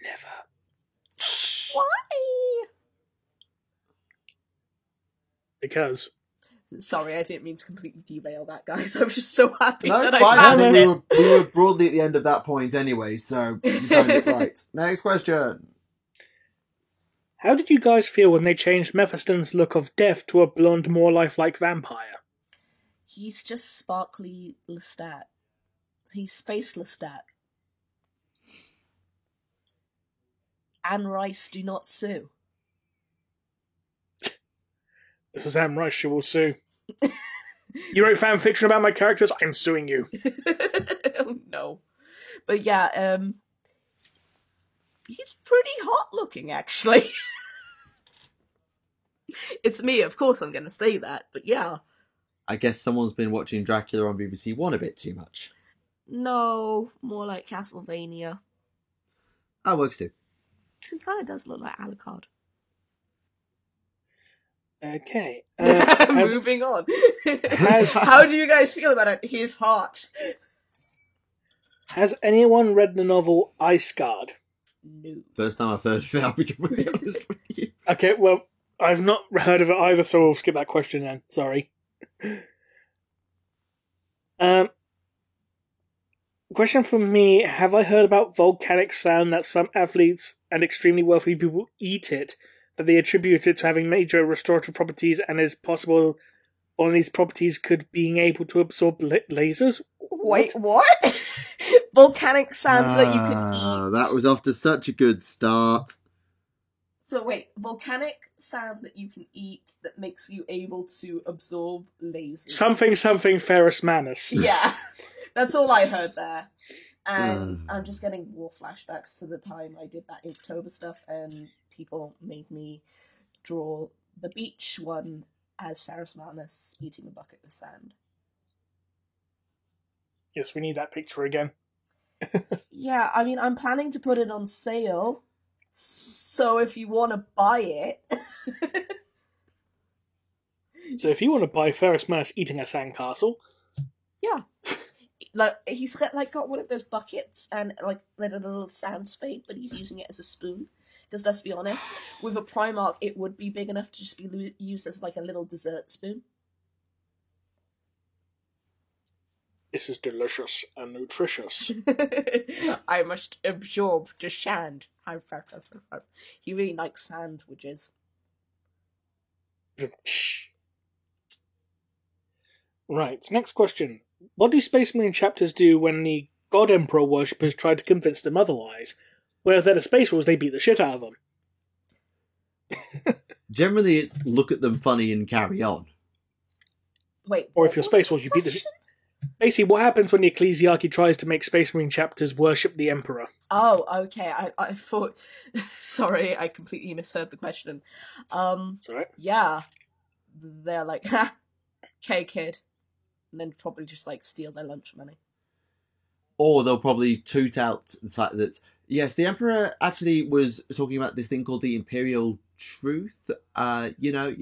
Never. Why? Because. Sorry, I didn't mean to completely derail that, guys. I was just so happy No, that it's fine. I I think found it. we were broadly at the end of that point anyway, so you found it right. Next question. How did you guys feel when they changed Mephiston's look of death to a blonde, more lifelike vampire? He's just sparkly Lestat. He's Space Lestat. Anne Rice, do not sue. This is Anne Rice, she will sue. You wrote fan fiction about my characters? I'm suing you. Oh, no. But yeah, he's pretty hot looking, actually. It's me, of course I'm going to say that, but yeah. I guess someone's been watching Dracula on BBC One a bit too much. No, more like Castlevania. That works too. He kind of does look like Alucard. Okay. Moving on. How do you guys feel about it? He's hot. Has anyone read the novel Ice Guard? No. First time I've heard of it, I'll be completely honest with you. Okay, well, I've not heard of it either, so we'll skip that question then. Sorry. Question from me, have I heard about volcanic sand that some athletes and extremely wealthy people eat it, that they attribute it to having major restorative properties, and is possible one of these properties could being able to absorb lasers? Wait, what? Volcanic sands that you can eat? That was off to such a good start. So wait, volcanic sand that you can eat that makes you able to absorb lasers. Something Ferrus Manus. Yeah, that's all I heard there. And I'm just getting war flashbacks to the time I did that Inktober stuff, and people made me draw the beach one as Ferrus Manus eating a bucket of sand. Yes, we need that picture again. Yeah, I mean, I'm planning to put it on sale, so if you want to buy it... So if you want to buy Ferrus Manus eating a sandcastle... Yeah. Like, he's got one of those buckets and like a little sand spade, but he's using it as a spoon. Because let's be honest, with a Primarch, it would be big enough to just be used as like a little dessert spoon. This is delicious and nutritious. I must absorb the sand. He really likes sandwiches. Right, next question. What do Space Marine chapters do when the God Emperor worshippers try to convince them otherwise? Well, if they're the Space Wolves, they beat the shit out of them. Generally, it's look at them funny and carry on. Wait, or if you're Space Wolves, you beat the... Basically, what happens when the Ecclesiarchy tries to make Space Marine chapters worship the Emperor? Oh, okay. I thought... Sorry, I completely misheard the question. It's alright. Yeah. They're like, ha! Okay, kid. And then probably just, like, steal their lunch money. Or they'll probably toot out the fact that, yes, the Emperor actually was talking about this thing called the Imperial Truth. Have you done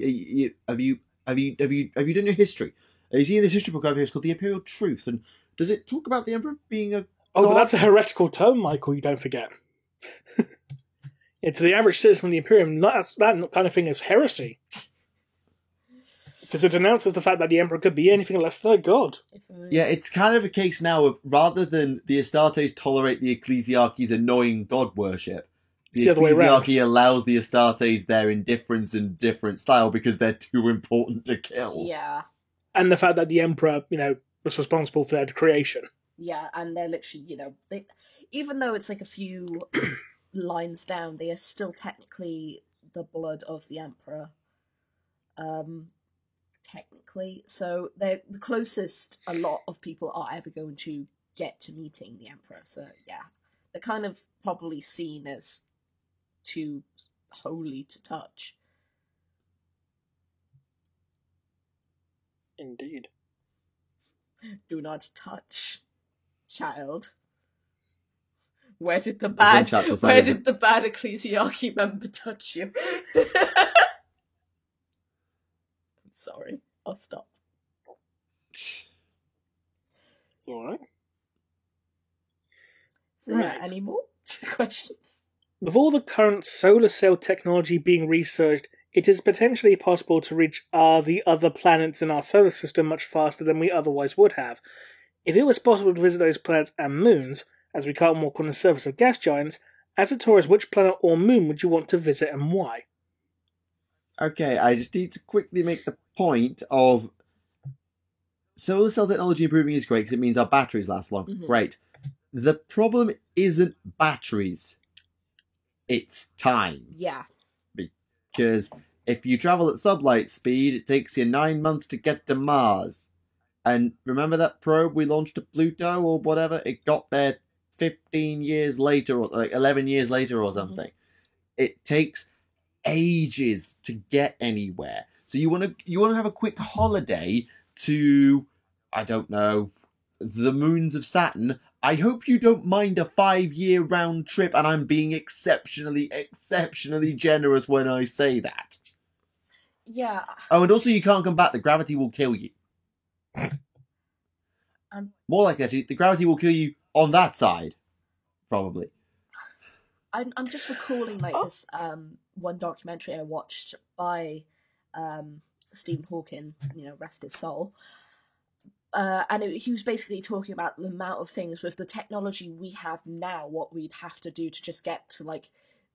your history? You see in this history book over here, it's called the Imperial Truth, and does it talk about the Emperor being a Oh, god? but that's a heretical tome, Michael, you don't forget. Yeah, to the average citizen of the Imperium, that kind of thing is heresy. Because it denounces the fact that the Emperor could be anything less than a god. Yeah, it's kind of a case now of, rather than the Astartes tolerate the Ecclesiarchy's annoying god worship, the other way around. Ecclesiarchy allows the Astartes their indifference and different style because they're too important to kill. Yeah. And the fact that the Emperor, was responsible for their creation. Yeah, and they're literally, they, even though it's like a few lines down, they are still technically the blood of the Emperor. Technically. So they're the closest a lot of people are ever going to get to meeting the Emperor. So, yeah. They're kind of probably seen as too holy to touch. Indeed. Do not touch, child. Where did the bad ecclesiarchy member touch you? I'm sorry. I'll stop. It's alright. So yeah, any more questions? With all the current solar sail technology being researched, it is potentially possible to reach the other planets in our solar system much faster than we otherwise would have. If it was possible to visit those planets and moons, as we can't walk on the surface of gas giants, as a tourist, which planet or moon would you want to visit and why? Okay, I just need to quickly make the point of solar cell technology improving is great because it means our batteries last long. Mm-hmm. Great. The problem isn't batteries. It's time. Yeah. Because if you travel at sublight speed, it takes you 9 months to get to Mars. And remember that probe we launched to Pluto or whatever? It got there 15 years later, or like 11 years later or something. Mm-hmm. It takes ages to get anywhere. So you want to have a quick holiday to, I don't know, the moons of Saturn. I hope you don't mind a 5-year round trip, and I'm being exceptionally generous when I say that. Yeah. Oh, and also you can't come back. The gravity will kill you. More like actually, the gravity will kill you on that side, probably. I'm just recalling this one documentary I watched by Stephen Hawking, rest his soul. And he was basically talking about the amount of things with the technology we have now, what we'd have to do to just get to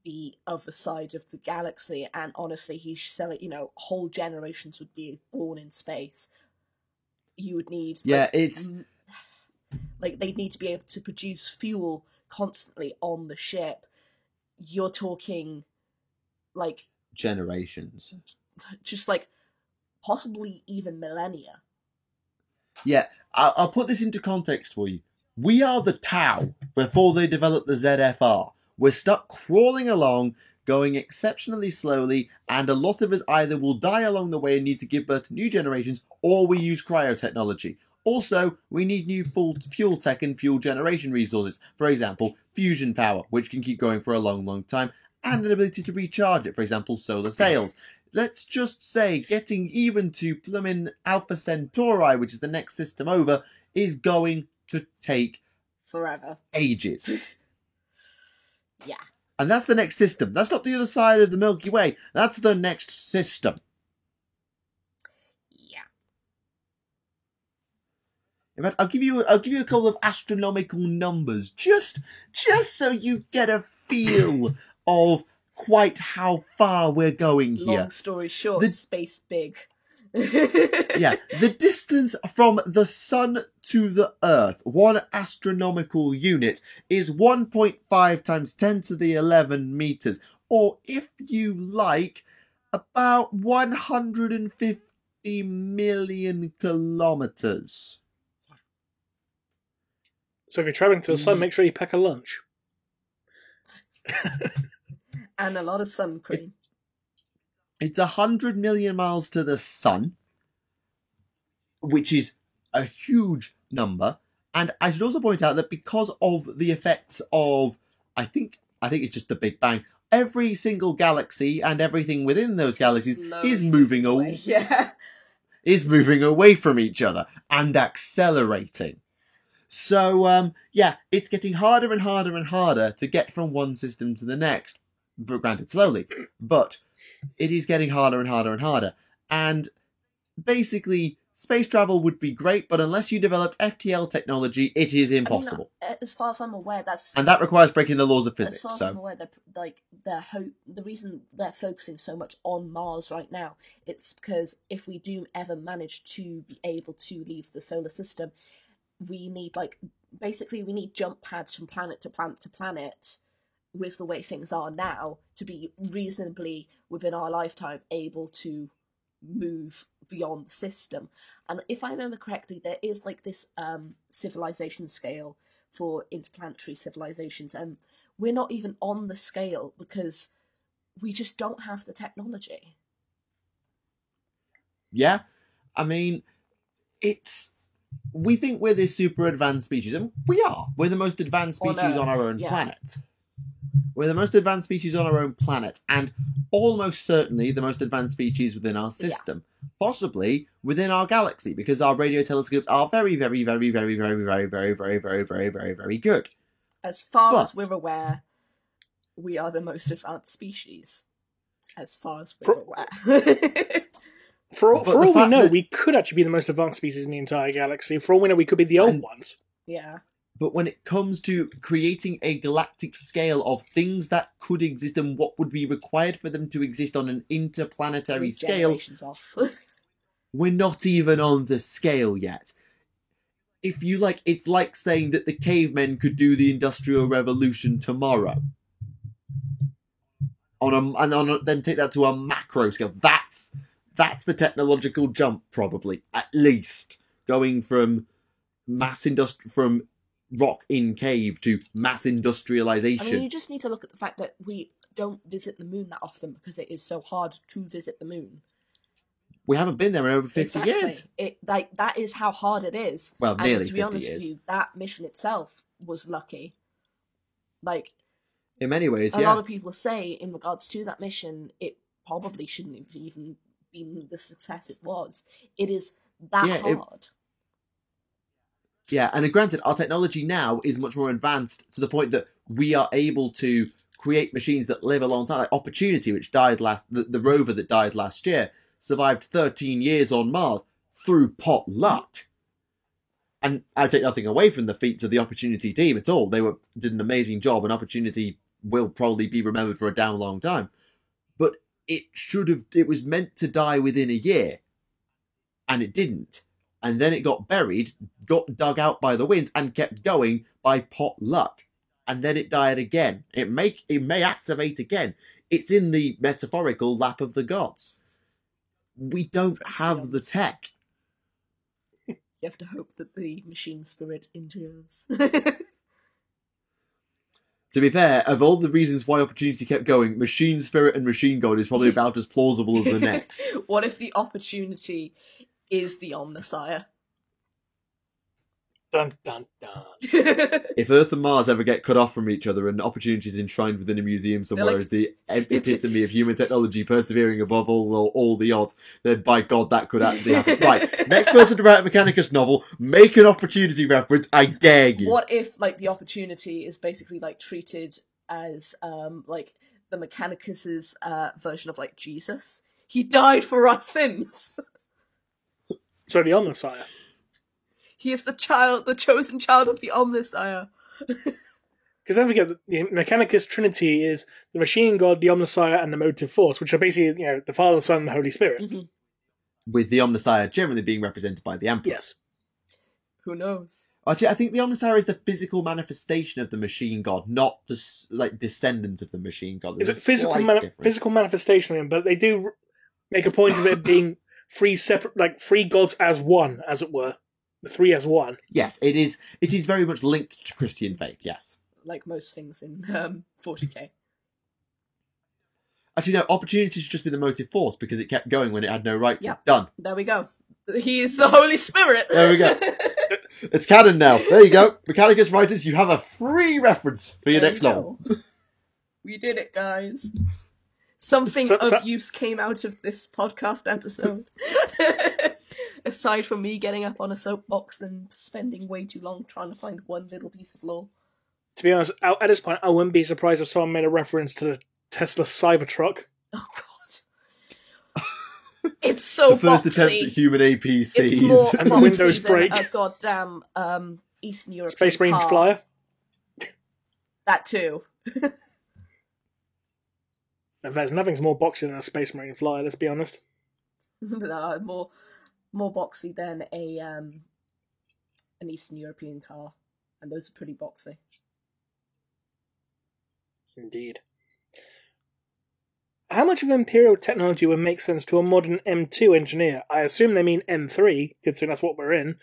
the other side of the galaxy. And honestly, he said whole generations would be born in space. You would need they'd need to be able to produce fuel constantly on the ship. You're talking generations, just possibly even millennia. Yeah, I'll put this into context for you. We are the Tau before they developed the ZFR. We're stuck crawling along, going exceptionally slowly, and a lot of us either will die along the way and need to give birth to new generations, or we use cryotechnology. Also, we need new fuel tech and fuel generation resources. For example, fusion power, which can keep going for a long, long time, and an ability to recharge it, for example, solar sails. Let's just say getting even to plummin Alpha Centauri, which is the next system over, is going to take forever. Ages. Yeah. And that's the next system. That's not the other side of the Milky Way. That's the next system. Yeah. In fact, I'll give you a couple of astronomical numbers, just so you get a feel of quite how far we're going here. Long story short, space big. Yeah, the distance from the Sun to the Earth, one astronomical unit, is 1.5 times 10 to the 11 meters, or if you like, about 150 million kilometers. So if you're traveling to the Sun, make sure you pack a lunch. And a lot of sun cream. It's 100 million miles to the Sun, which is a huge number. And I should also point out that because of the effects of, I think it's just the Big Bang, every single galaxy and everything within those galaxies is moving away. Yeah. Is moving away from each other and accelerating. So, it's getting harder and harder and harder to get from one system to the next. Granted, slowly, but it is getting harder and harder and harder. And basically, space travel would be great, but unless you developed FTL technology, it is impossible. As far as I'm aware, and that requires breaking the laws of physics. As far as I'm aware, the reason they're focusing so much on Mars right now, it's because if we do ever manage to be able to leave the solar system, we need we need jump pads from planet to planet to planet. With the way things are now, to be reasonably within our lifetime able to move beyond the system. And if I remember correctly, there is this civilization scale for interplanetary civilizations, and we're not even on the scale because we just don't have the technology. Yeah, I mean, it's we think we're this super advanced species, and we are. We're the most advanced species on our own planet. We're the most advanced species on our own planet, and almost certainly the most advanced species within our system. Possibly within our galaxy, because our radio telescopes are very, very, very, very, very, very, very, very, very, very, very, very good. As far as we're aware, we are the most advanced species. As far as we're aware. For all we know, we could actually be the most advanced species in the entire galaxy. For all we know, we could be the old ones. Yeah. But when it comes to creating a galactic scale of things that could exist and what would be required for them to exist on an interplanetary scale, we're not even on the scale yet. If you like, it's like saying that the cavemen could do the Industrial Revolution tomorrow. Then take that to a macro scale. That's the technological jump, probably, at least, going from from rock in cave to mass industrialization. I mean, you just need to look at the fact that we don't visit the moon that often because it is so hard to visit the moon. We haven't been there in over 50 years. That is how hard it is. Well, nearly 50 years. To be honest with you, that mission itself was lucky. Like, in many ways, a lot of people say in regards to that mission, it probably shouldn't have even been the success it was. It is that hard. Yeah, and granted, our technology now is much more advanced to the point that we are able to create machines that live a long time. Like Opportunity, which died the rover that died last year, survived 13 years on Mars through pot luck. And I take nothing away from the feats of the Opportunity team at all. They did an amazing job, and Opportunity will probably be remembered for a damn long time. But it was meant to die within a year, and it didn't. And then it got buried, got dug out by the winds, and kept going by pot luck. And then it died again. It may activate again. It's in the metaphorical lap of the gods. We don't have the tech. You have to hope that the machine spirit endures. To be fair, of all the reasons why Opportunity kept going, Machine Spirit and Machine God is probably about as plausible as the next. What if the Opportunity is the Omnissiah? Dun, dun, dun. If Earth and Mars ever get cut off from each other and Opportunity is enshrined within a museum somewhere as the epitome of human technology persevering above all the odds, then by God, that could actually happen. Right, next person to write a Mechanicus novel, make an Opportunity reference, I dare you. What if, like, the Opportunity is basically, like, treated as, like, the Mechanicus's version of, like, Jesus? He died for our sins! So the Omnissiah. He is the chosen child of the Omnissiah. Because don't forget, the Mechanicus Trinity is the Machine God, the Omnissiah, and the Motive Force, which are basically, the Father, Son, and the Holy Spirit. Mm-hmm. With the Omnissiah generally being represented by the Emperor. Yes. Who knows? Actually, I think the Omnissiah is the physical manifestation of the Machine God, not the descendant of the Machine God. Is it physical manifestation? But they do make a point of it being three gods as one, as it were. The three as one. Yes, it is. It is very much linked to Christian faith. Yes, like most things in 40k. Actually, no. Opportunity should just be the motive force because it kept going when it had no right to. Yep. Done. There we go. He is the Holy Spirit. There we go. It's canon now. There you go. Mechanicus writers, you have a free reference for your next novel. We did it, guys. Something of use came out of this podcast episode. Aside from me getting up on a soapbox and spending way too long trying to find one little piece of lore. To be honest, at this point, I wouldn't be surprised if someone made a reference to the Tesla Cybertruck. Oh, God. It's so the first boxy. attempt at human APCs. It's more and the Windows break. A goddamn Eastern European Space Marine Flyer. That too. And there's nothing's more boxy than a Space Marine Flyer, let's be honest. No, more boxy than an Eastern European car, and those are pretty boxy. Indeed. How much of Imperial technology would make sense to a modern M2 engineer? I assume they mean M3, considering that's what we're in.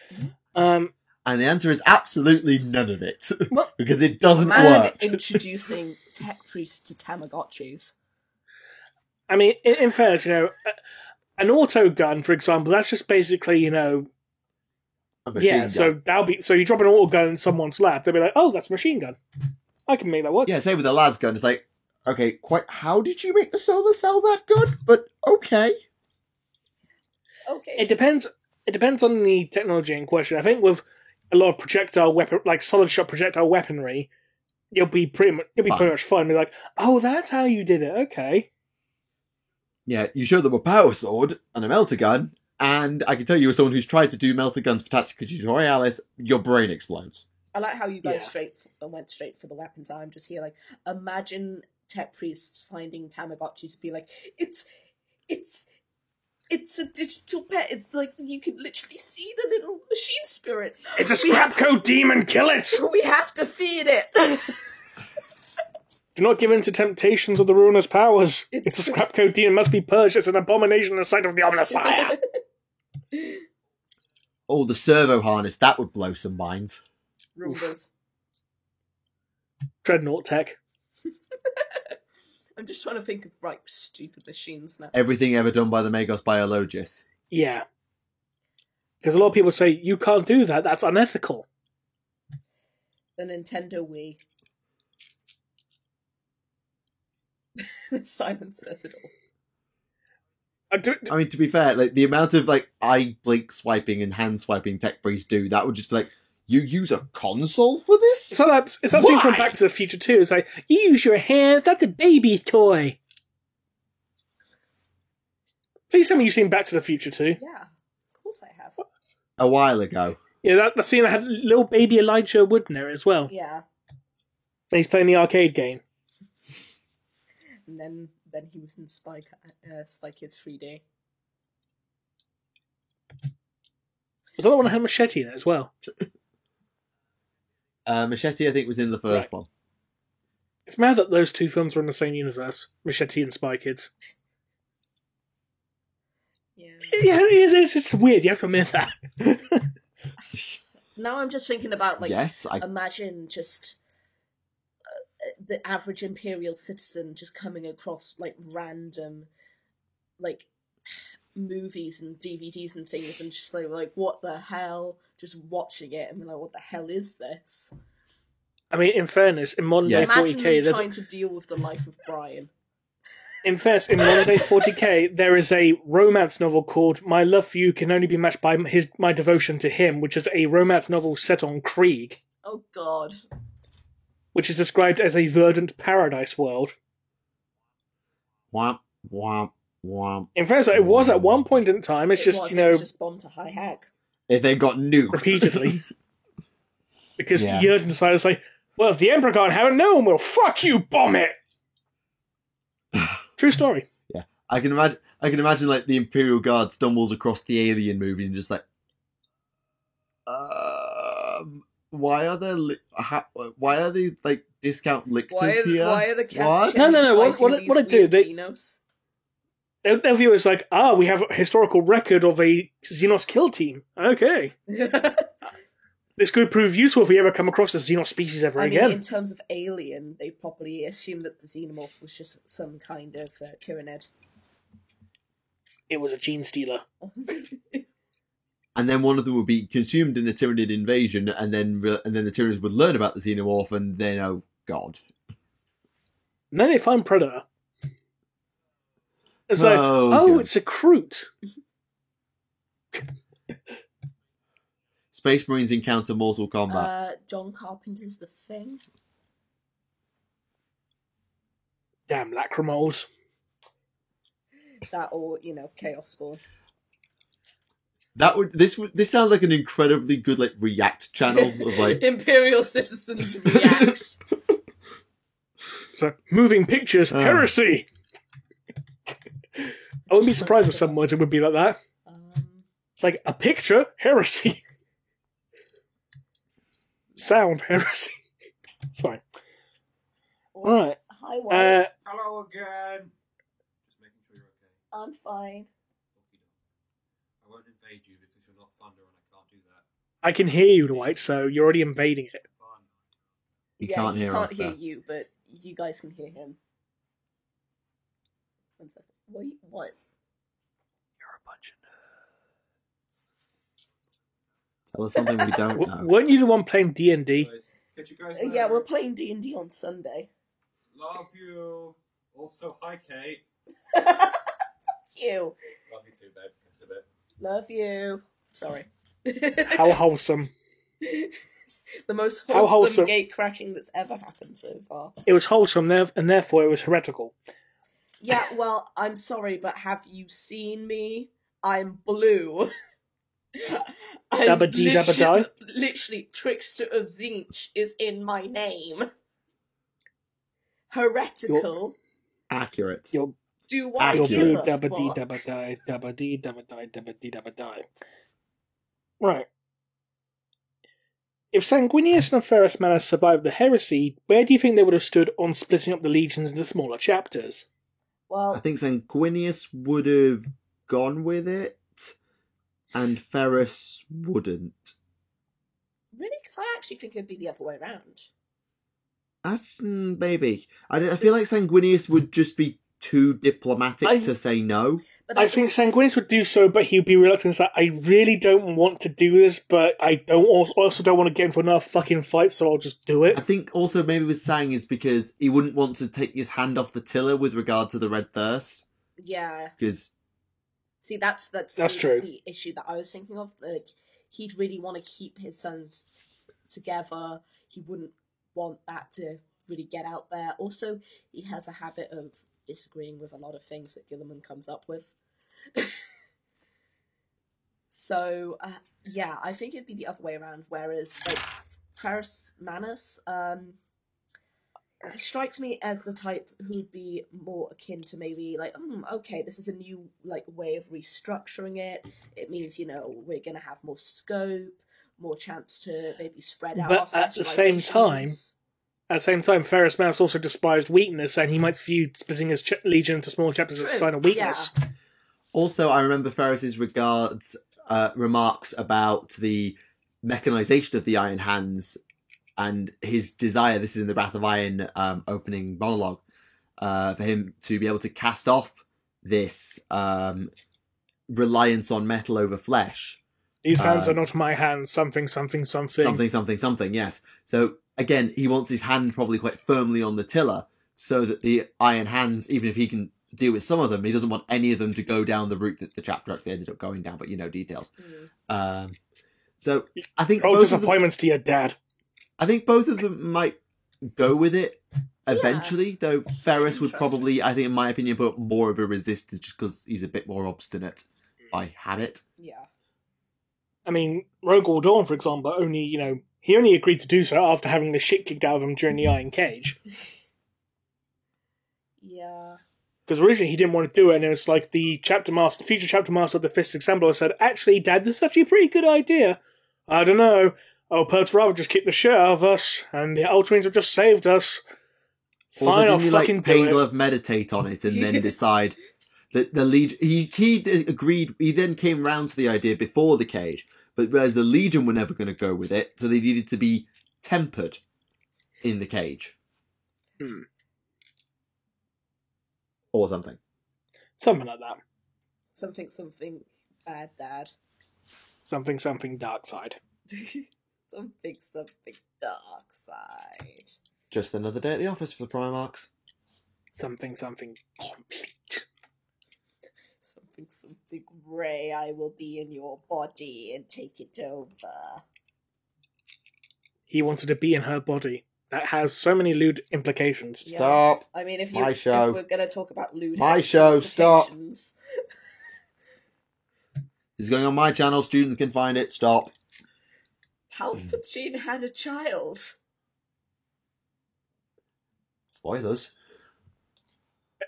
And the answer is absolutely none of it, because it doesn't work. Introducing tech priests to Tamagotchis. I mean, in fairness, an auto gun, for example, that's just basically, a machine gun. So that'll be so you drop an auto gun in someone's lap, they'll be like, "Oh, that's a machine gun. I can make that work." Yeah, same with the las gun. It's like, okay, quite. How did you make the solar cell that good? But okay. Okay. It depends. It depends on the technology in question. I think with a lot of projectile weapon, like solid shot projectile weaponry, you'll be pretty much fine. Be like, "Oh, that's how you did it." Okay. Yeah, you show them a power sword and a melter gun, and I can tell you, as someone who's tried to do melter guns for Tactical Tutorialis, your brain explodes. I like how you guys went straight for the weapons. I'm just here like, imagine tech priests finding Tamagotchis to be like, it's a digital pet. It's like you can literally see the little machine spirit. It's a scrap code demon. Kill it. We have to feed it. Do not give in to temptations of the ruinous powers. It's a scrap code demon. Must be purged. It's an abomination in the sight of the Omnissiah. Oh, the servo harness. That would blow some minds. Roombas. Dreadnought tech. I'm just trying to think of stupid machines now. Everything ever done by the Magos Biologis. Yeah. Because a lot of people say, you can't do that, that's unethical. The Nintendo Wii. Silence says it all. I mean, to be fair, like the amount of like eye blink swiping and hand swiping tech priests do, that would just be like, you use a console for this? So it's that scene from Back to the Future too. It's like, you use your hands, that's a baby's toy. Please tell me you've seen Back to the Future too. Yeah, of course I have. A while ago. Yeah, that scene that had little baby Elijah Wood in there as well. Yeah. And he's playing the arcade game. And then he was in Spy Kids 3D. Was that the one that had Machete in it as well? Machete, I think, was in the first one. It's mad that those two films are in the same universe. Machete and Spy Kids. Yeah. Yeah, it's weird. You have to admit that. Now I'm just thinking about, like, yes, imagine just the average Imperial citizen just coming across, like, random, like, movies and DVDs and things and just like what the hell, just watching it and like, what the hell is this? I mean, in fairness, in modern day 40k, there's trying to deal with the life of Brian. In fairness, in modern day 40k, there is a romance novel called "My Love for You Can Only Be Matched by My Devotion to Him," which is a romance novel set on Krieg. Oh God! Which is described as a verdant paradise world. Womp womp. Womp, in fairness, it was at one point in time. It's just, you know, it was just bombed to high hack. If they got nuked repeatedly, because Yurden decided to say, "Well, if the Emperor can't have it, no one will. Fuck you, bomb it." True story. Yeah, I can imagine like the Imperial Guard stumbles across the Alien movie and just like, why are there why are they like discount lictors here? Why are the cats? No. What I do? They'll view it as like, we have a historical record of a Xenos kill team. Okay. This could prove useful if we ever come across a Xenos species ever again. In terms of Alien, they probably assumed that the Xenomorph was just some kind of Tyranid. It was a gene stealer. And then one of them would be consumed in a Tyranid invasion, and then the Tyranids would learn about the Xenomorph, and then, oh god. And then they find Predator. It's like, it's a Kroot. Space Marines encounter Mortal Kombat. John Carpenter's The Thing. Damn lacrimals. That or, Chaos Spawn. This sounds like an incredibly good like React channel of like Imperial Citizens React. So moving pictures, heresy. I wouldn't be surprised with some words it would be like that. It's like a picture, heresy. Sound, heresy. Sorry. Alright. Hi, Wyatt. Hello again. Just making sure you're okay. I'm fine. I won't invade you because you're not Thunder and I can't do that. I can hear you, Dwight, so you're already invading it. He can't hear us. He can't hear you, but you guys can hear him. 1 second. What? You're a bunch Tell us something we don't know. Weren't you the one playing D&D? Catch you guys Yeah, we're playing D&D on Sunday. Love you. Also, hi, Kate. You. Love you too, babe. Thanks a bit. Love you. Sorry. How wholesome. The most How wholesome gate crashing that's ever happened so far. It was wholesome, and therefore it was heretical. Yeah, well, I'm sorry, but have you seen me? I'm blue. Dabba-dee-dabba-die? Literally, Trickster of Tzeentch is in my name. Heretical. Accurate. Do I You're give blue, a dabba-dee, fuck? dabba-die, dabba-dee, dabba-die, dabba-dee, dabba-die. Right. If Sanguinius and Ferrus Manus survived the heresy, where do you think they would have stood on splitting up the legions into smaller chapters? Well, I think Sanguinius would have gone with it, and Ferrus wouldn't. really? Because I actually think it'd be the other way around. Maybe. I feel like Sanguinius would just be too diplomatic to say no. But I think Sanguinius would do so, but he'd be reluctant to say, I really don't want to do this, but I also don't want to get into another fucking fight, so I'll just do it. I think also maybe with Sang is because he wouldn't want to take his hand off the tiller with regard to the Red Thirst. Yeah. Because See, that's true. The issue that I was thinking of. Like, he'd really want to keep his sons together. He wouldn't want that to really get out there. Also, he has a habit of disagreeing with a lot of things that Guilliman comes up with. So, yeah, I think it'd be the other way around. Whereas, like, Ferrus Manus, he strikes me as the type who'd be more akin to maybe like, okay, this is a new like way of restructuring it. It means, you know, we're gonna have more scope, more chance to maybe spread out. But at the same time, Ferrus Manus also despised weakness, and he might view splitting his legion into small chapters as a sign of weakness. Yeah. also, I remember Ferrus's remarks about the mechanization of the Iron Hands and his desire. This is in the Wrath of Iron opening monologue, for him to be able to cast off this reliance on metal over flesh. These hands are not my hands. Something. Something. Yes. So again, he wants his hand probably quite firmly on the tiller, so that the Iron Hands, even if he can deal with some of them, he doesn't want any of them to go down the route that the chapter actually ended up going down. But you know details. So I think both disappointments to your dad. I think both of them might go with it eventually, though Ferrus would probably, I think in my opinion, put up more of a resistance just because he's a bit more obstinate by habit. Yeah. I mean, Rogol Dawn, for example, he only agreed to do so after having the shit kicked out of him during the Iron Cage. Yeah. Because originally he didn't want to do it, and it was like the future chapter master of the Fifth Exemplar said, actually, Dad, this is actually a pretty good idea. I don't know. Oh, Pertwee just kicked the shit out of us, and the Ultramarines have just saved us. Fine, I'll fucking do it. Painglove meditate on it and then decide that the Legion... He agreed, he then came round to the idea before the Cage, but whereas the Legion were never going to go with it, so they needed to be tempered in the Cage. Or something. Something like that. Something bad, Dad. Something dark side. something dark side. Just another day at the office for the Primarchs. Something complete. Something grey. I will be in your body and take it over. He wanted to be in her body. That has so many lewd implications. Yes. Stop. I mean, if My show. we're going to talk about lewd My show, stop. implications. It's going on my channel, students can find it, stop. Palpatine had a child. Spoilers.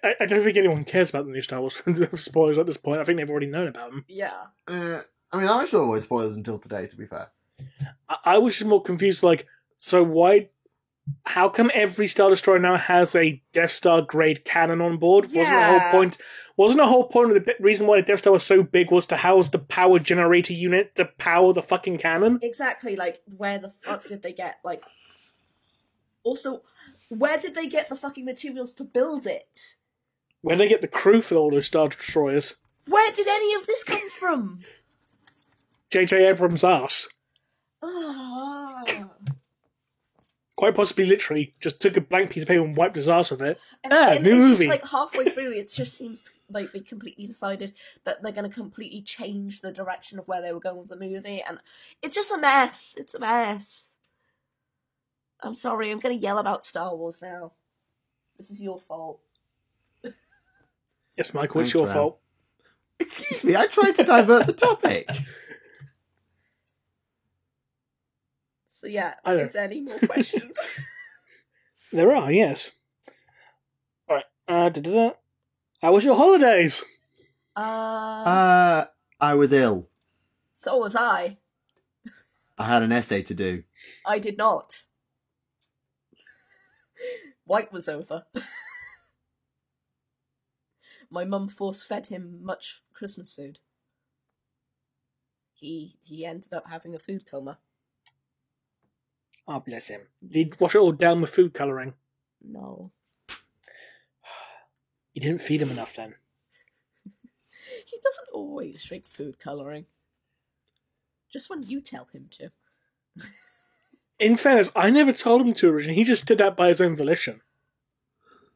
I don't think anyone cares about the new Star Wars spoilers at this point. I think they've already known about them. Yeah. I mean, I was sure always spoilers until today, to be fair. I was just more confused, so why... How come every Star Destroyer now has a Death Star grade cannon on board? Yeah. Wasn't the whole point of the reason why the Death Star was so big was to house the power generator unit to power the fucking cannon? Exactly, where the fuck did they get, Also, where did they get the fucking materials to build it? Where did they get the crew for all those Star Destroyers? Where did any of this come from? J.J. Abrams' ass. Quite possibly, literally, just took a blank piece of paper and wiped his ass with it. And new it's movie. just like halfway through, it just seems like they completely decided that they're going to completely change the direction of where they were going with the movie, and it's just a mess. It's a mess. I'm sorry, I'm going to yell about Star Wars now. This is your fault. Yes, Michael, it's your fault. Excuse me, I tried to divert the topic. So yeah, is there any more questions? There are, yes. Alright, how was your holidays? I was ill. So was I. I had an essay to do. I did not. White was over. My mum force-fed him much Christmas food. He ended up having a food coma. Oh, bless him. Did he wash it all down with food colouring? No. You didn't feed him enough then. He doesn't always drink food colouring. Just when you tell him to. In fairness, I never told him to originally. He just did that by his own volition.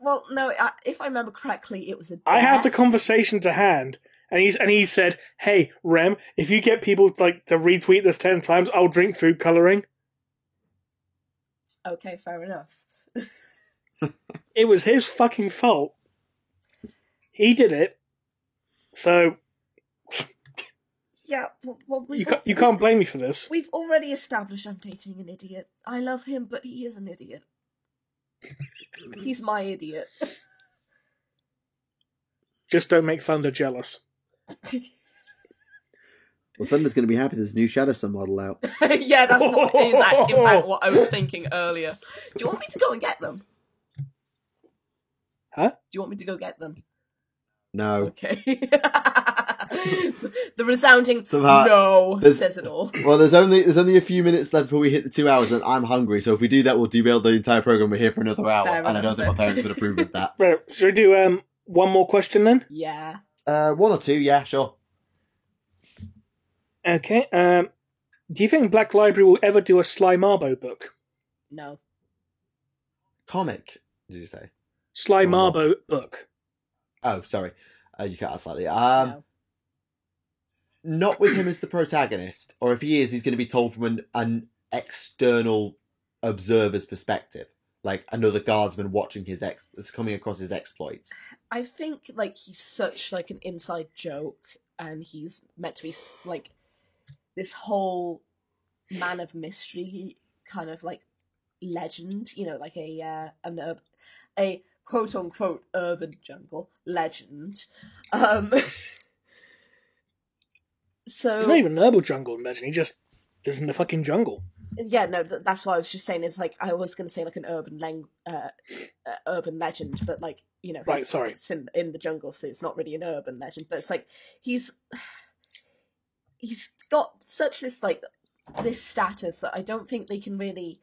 Well, no, if I remember correctly, it was a dare. I have the conversation to hand, and he said, "Hey, Rem, if you get people to retweet this 10 times, I'll drink food colouring." Okay, fair enough. It was his fucking fault. He did it, so yeah. Well, you can't blame me for this. We've already established I'm dating an idiot. I love him, but he is an idiot. He's my idiot. Just don't make Thunder jealous. Well, Thunder's going to be happy there's a new Shadowsun model out. Yeah, that's what is in fact what I was thinking earlier. Do you want me to go and get them? Huh? Do you want me to go get them? No. Okay. The resounding no says it all. Well, there's only a few minutes left before we hit the 2 hours, and I'm hungry. So if we do that, we'll derail the entire program. We're here for another hour, and I don't think my parents would approve of that. Right, should we do one more question then? Yeah. 1 or 2, yeah, sure. Okay. Do you think Black Library will ever do a Sly Marbo book? No. Comic? Did you say? Sly Marbo book. Oh, sorry. You cut out slightly. No. Not with him as the protagonist, or if he is, he's going to be told from an external observer's perspective, like another guardsman watching coming across his exploits. I think he's such an inside joke, and he's meant to be this whole man of mystery kind of legend, a quote unquote urban jungle legend. So he's not even an urban jungle legend. He just lives in the fucking jungle. Yeah, no, that's what I was just saying. Is I was going to say an urban legend, but right. Sorry, it's in the jungle, so it's not really an urban legend. But it's he's got such this status that I don't think they can really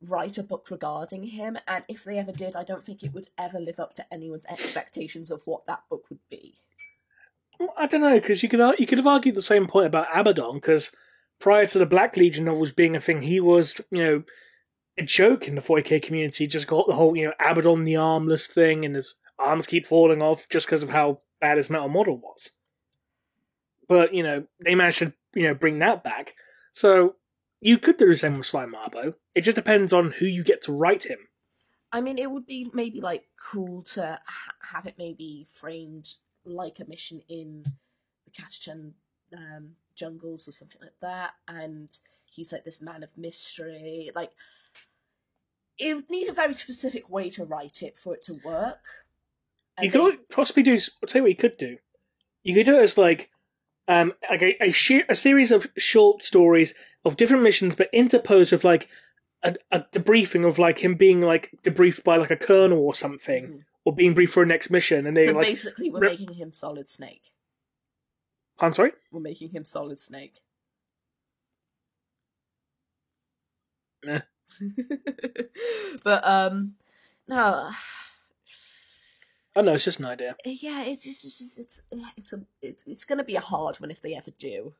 write a book regarding him. And if they ever did, I don't think it would ever live up to anyone's expectations of what that book would be. Well, I don't know, because you could have argued the same point about Abaddon, because prior to the Black Legion novels being a thing, he was, a joke in the 40k community. Just got the whole, Abaddon the armless thing, and his arms keep falling off just because of how bad his metal model was. But, they managed to, bring that back. So, you could do the same with Sly Marbo. It just depends on who you get to write him. I mean, it would be maybe, cool to have it maybe framed like a mission in the Catachan jungles or something like that, and he's this man of mystery. It would need a very specific way to write it for it to work. You could possibly do. I'll tell you what you could do. You could do it as a series of short stories of different missions, but interposed with a debriefing of him being debriefed by a colonel or something. Mm-hmm. Or being briefed for a next mission, and they basically we're making him Solid Snake. I'm sorry? We're making him Solid Snake. Nah. But no. Oh no, it's just an idea. Yeah, it's gonna be a hard one if they ever do.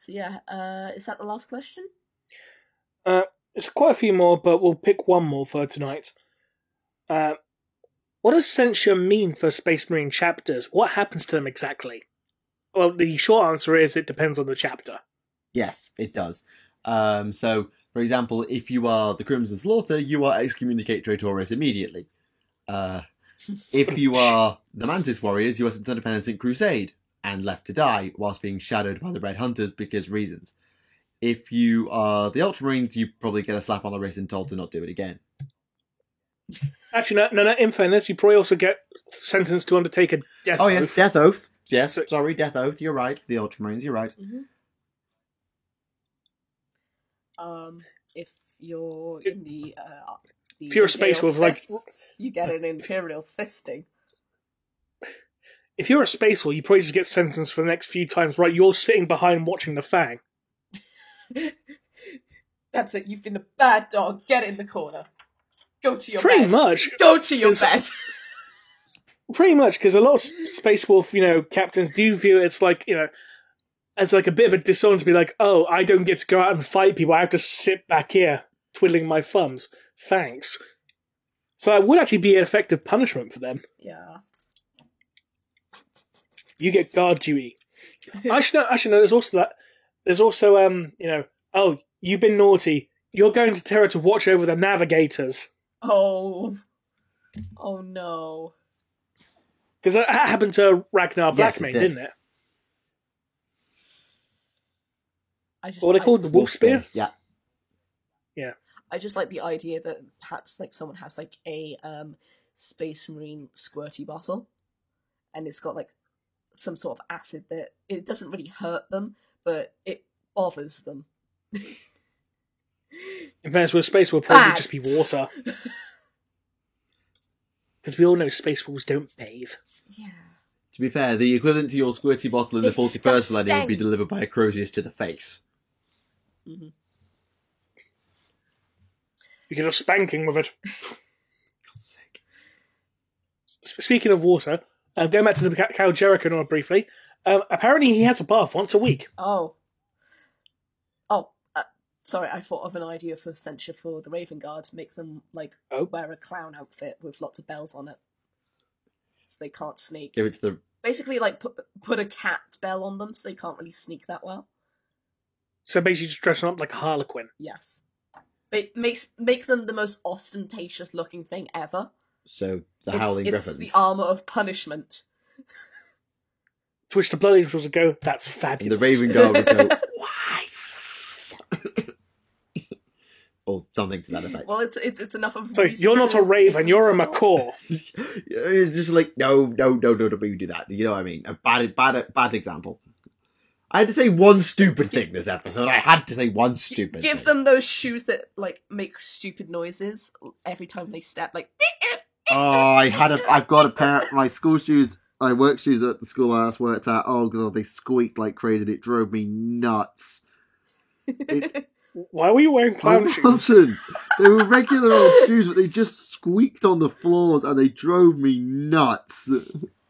So yeah, is that the last question? There's quite a few more, but we'll pick one more for tonight. What does censure mean for Space Marine chapters? What happens to them exactly? Well, the short answer is it depends on the chapter. Yes, it does. So, for example, if you are the Crimson Slaughter, you are excommunicate Traitores immediately. If you are the Mantis Warriors, you are sent to the Penitent Crusade and left to die whilst being shadowed by the Red Hunters because reasons. If you are the Ultramarines, you probably get a slap on the wrist and told to not do it again. Actually, no. In fairness, you probably also get sentenced to undertake a death oath. Oh, yes, death oath. Yes, sorry, death oath. You're right. The Ultramarines, you're right. Mm-hmm. If you're in the if you're a Space Wolf, you get an Imperial fisting. If you're a Space Wolf, you probably just get sentenced for the next few times. Right, you're sitting behind watching the Fang. That's it. You've been a bad dog. Get in the corner. Go to your pretty bed. Much. Go to your bed. Pretty much, because a lot of Space Wolf, captains do view it's like, as like a bit of a dishonor to be like, oh, I don't get to go out and fight people. I have to sit back here twiddling my thumbs. Thanks. So that would actually be an effective punishment for them. Yeah. You get guard duty. Actually, no. There's also oh, you've been naughty. You're going to Terra to watch over the navigators. Oh no. Because that happened to Ragnar Blackmane, didn't it? What are they called? The Wolf Spear? Yeah. Yeah. I just like the idea that perhaps someone has a Space Marine squirty bottle, and it's got some sort of acid that it doesn't really hurt them, but it bothers them. In fairness, with Space will probably just be water. Because we all know Space Wolves don't bathe. Yeah. To be fair, the equivalent to your squirty bottle in the 41st millennium would be delivered by a Crozius to the face. Mm-hmm. You get a spanking with it. God's sake. Speaking of water, going back to the Cal Jericho briefly, apparently he has a bath once a week. Sorry, I thought of an idea for censure for the Raven Guard. Make them wear a clown outfit with lots of bells on it, so they can't sneak. Give it to the basically put a cat bell on them, so they can't really sneak that well. So basically, just dress them up like a Harlequin. Yes, it make them the most ostentatious looking thing ever. So the Howling Griffins. It's the armor of punishment. To which the Blood Angels would go, "That's fabulous." And the Raven Guard would go, "Why?" Or something to that effect. Well, it's enough of. So you're not a raven, you're a macaw. It's just like no, don't do that. You know what I mean? A bad example. I had to say one stupid thing this episode. I had to say one stupid. Give thing. them those shoes that make stupid noises every time they step. I've got a pair of my school shoes. My work shoes at the school I last worked at. Oh god, they squeaked like crazy. And it drove me nuts. Why were you wearing clown shoes? I wasn't. They were regular old shoes, but they just squeaked on the floors and they drove me nuts.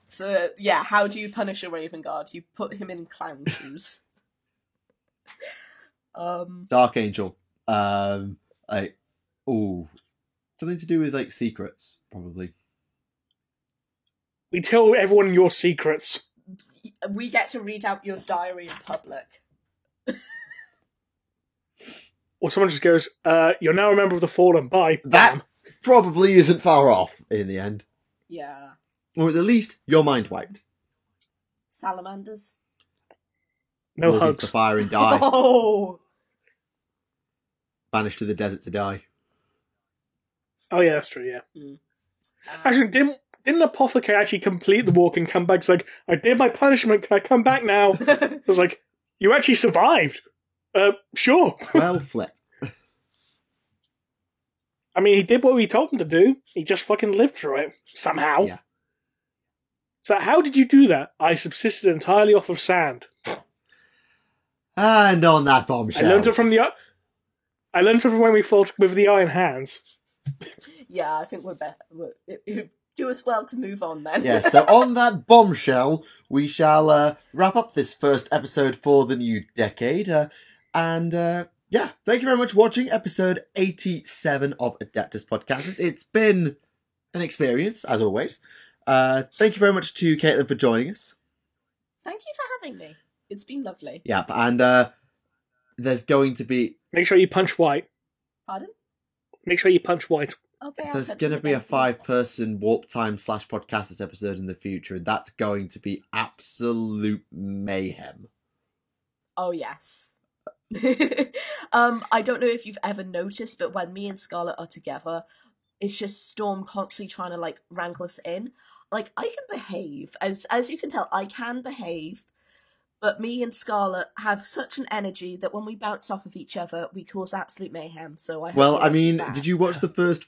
So, yeah, how do you punish a Raven Guard? You put him in clown shoes. Dark Angel. Something to do with, secrets, probably. We tell everyone your secrets. We get to read out your diary in public. Or someone just goes, you're now a member of the Fallen, bye. That probably isn't far off in the end. Yeah. Or at the least, you're mind wiped. Salamanders? No Walk hugs. into the fire and die. Oh! Banished to the desert to die. Oh yeah, that's true, yeah. Actually, didn't Apothecary actually complete the walk and come back? It's like, I did my punishment, can I come back now? It was like, you actually survived. Sure. Well, flip. I mean, he did what we told him to do. He just fucking lived through it. Somehow. Yeah. So how did you do that? I subsisted entirely off of sand. And on that bombshell. I learned it from when we fought with the Iron Hands. Yeah, I think we're better. do us well to move on then. Yes, so on that bombshell, we shall wrap up this first episode for the new decade. Thank you very much for watching episode 87 of Adeptus Podcast. It's been an experience, as always. Thank you very much to Caitlin for joining us. Thank you for having me. It's been lovely. Yep, and there's going to be... Make sure you punch white. Pardon? Make sure you punch white. Okay. There's going to be a 5-person Warp Time /Podcasters episode in the future, and that's going to be absolute mayhem. Oh, yes. I don't know if you've ever noticed, but when me and Scarlett are together, it's just Storm constantly trying to, like, wrangle us in. Like, I can behave. As you can tell, I can behave. But me and Scarlett have such an energy that when we bounce off of each other, we cause absolute mayhem. So did you watch the first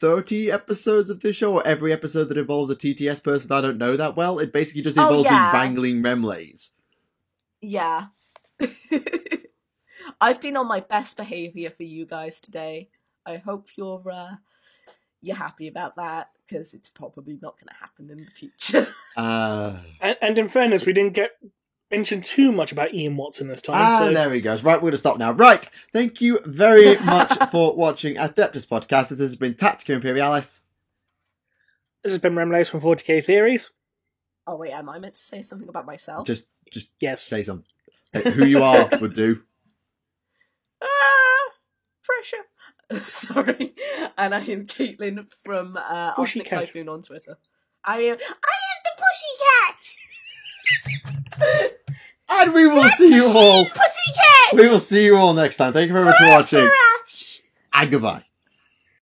30 episodes of this show, or every episode that involves a TTS person I don't know that well? It basically just involves me wrangling Remlays. Yeah. I've been on my best behaviour for you guys today. I hope you're happy about that, because it's probably not going to happen in the future. And in fairness, we didn't get mentioned too much about Ian Watson this time. So there he goes. Right, we're going to stop now. Right, thank you very much for watching Adeptus Podcast. This has been Tactica Imperialis. This has been Remlace from 40k Theories. Oh wait, am I meant to say something about myself? Just yes. Say something. Who you are would do. Pressure. Sorry. And I am Caitlin from Arsenic Typhoon on Twitter. I am the pussycat! And we will see you all. Pussycat! We will see you all next time. Thank you very much for watching. And goodbye.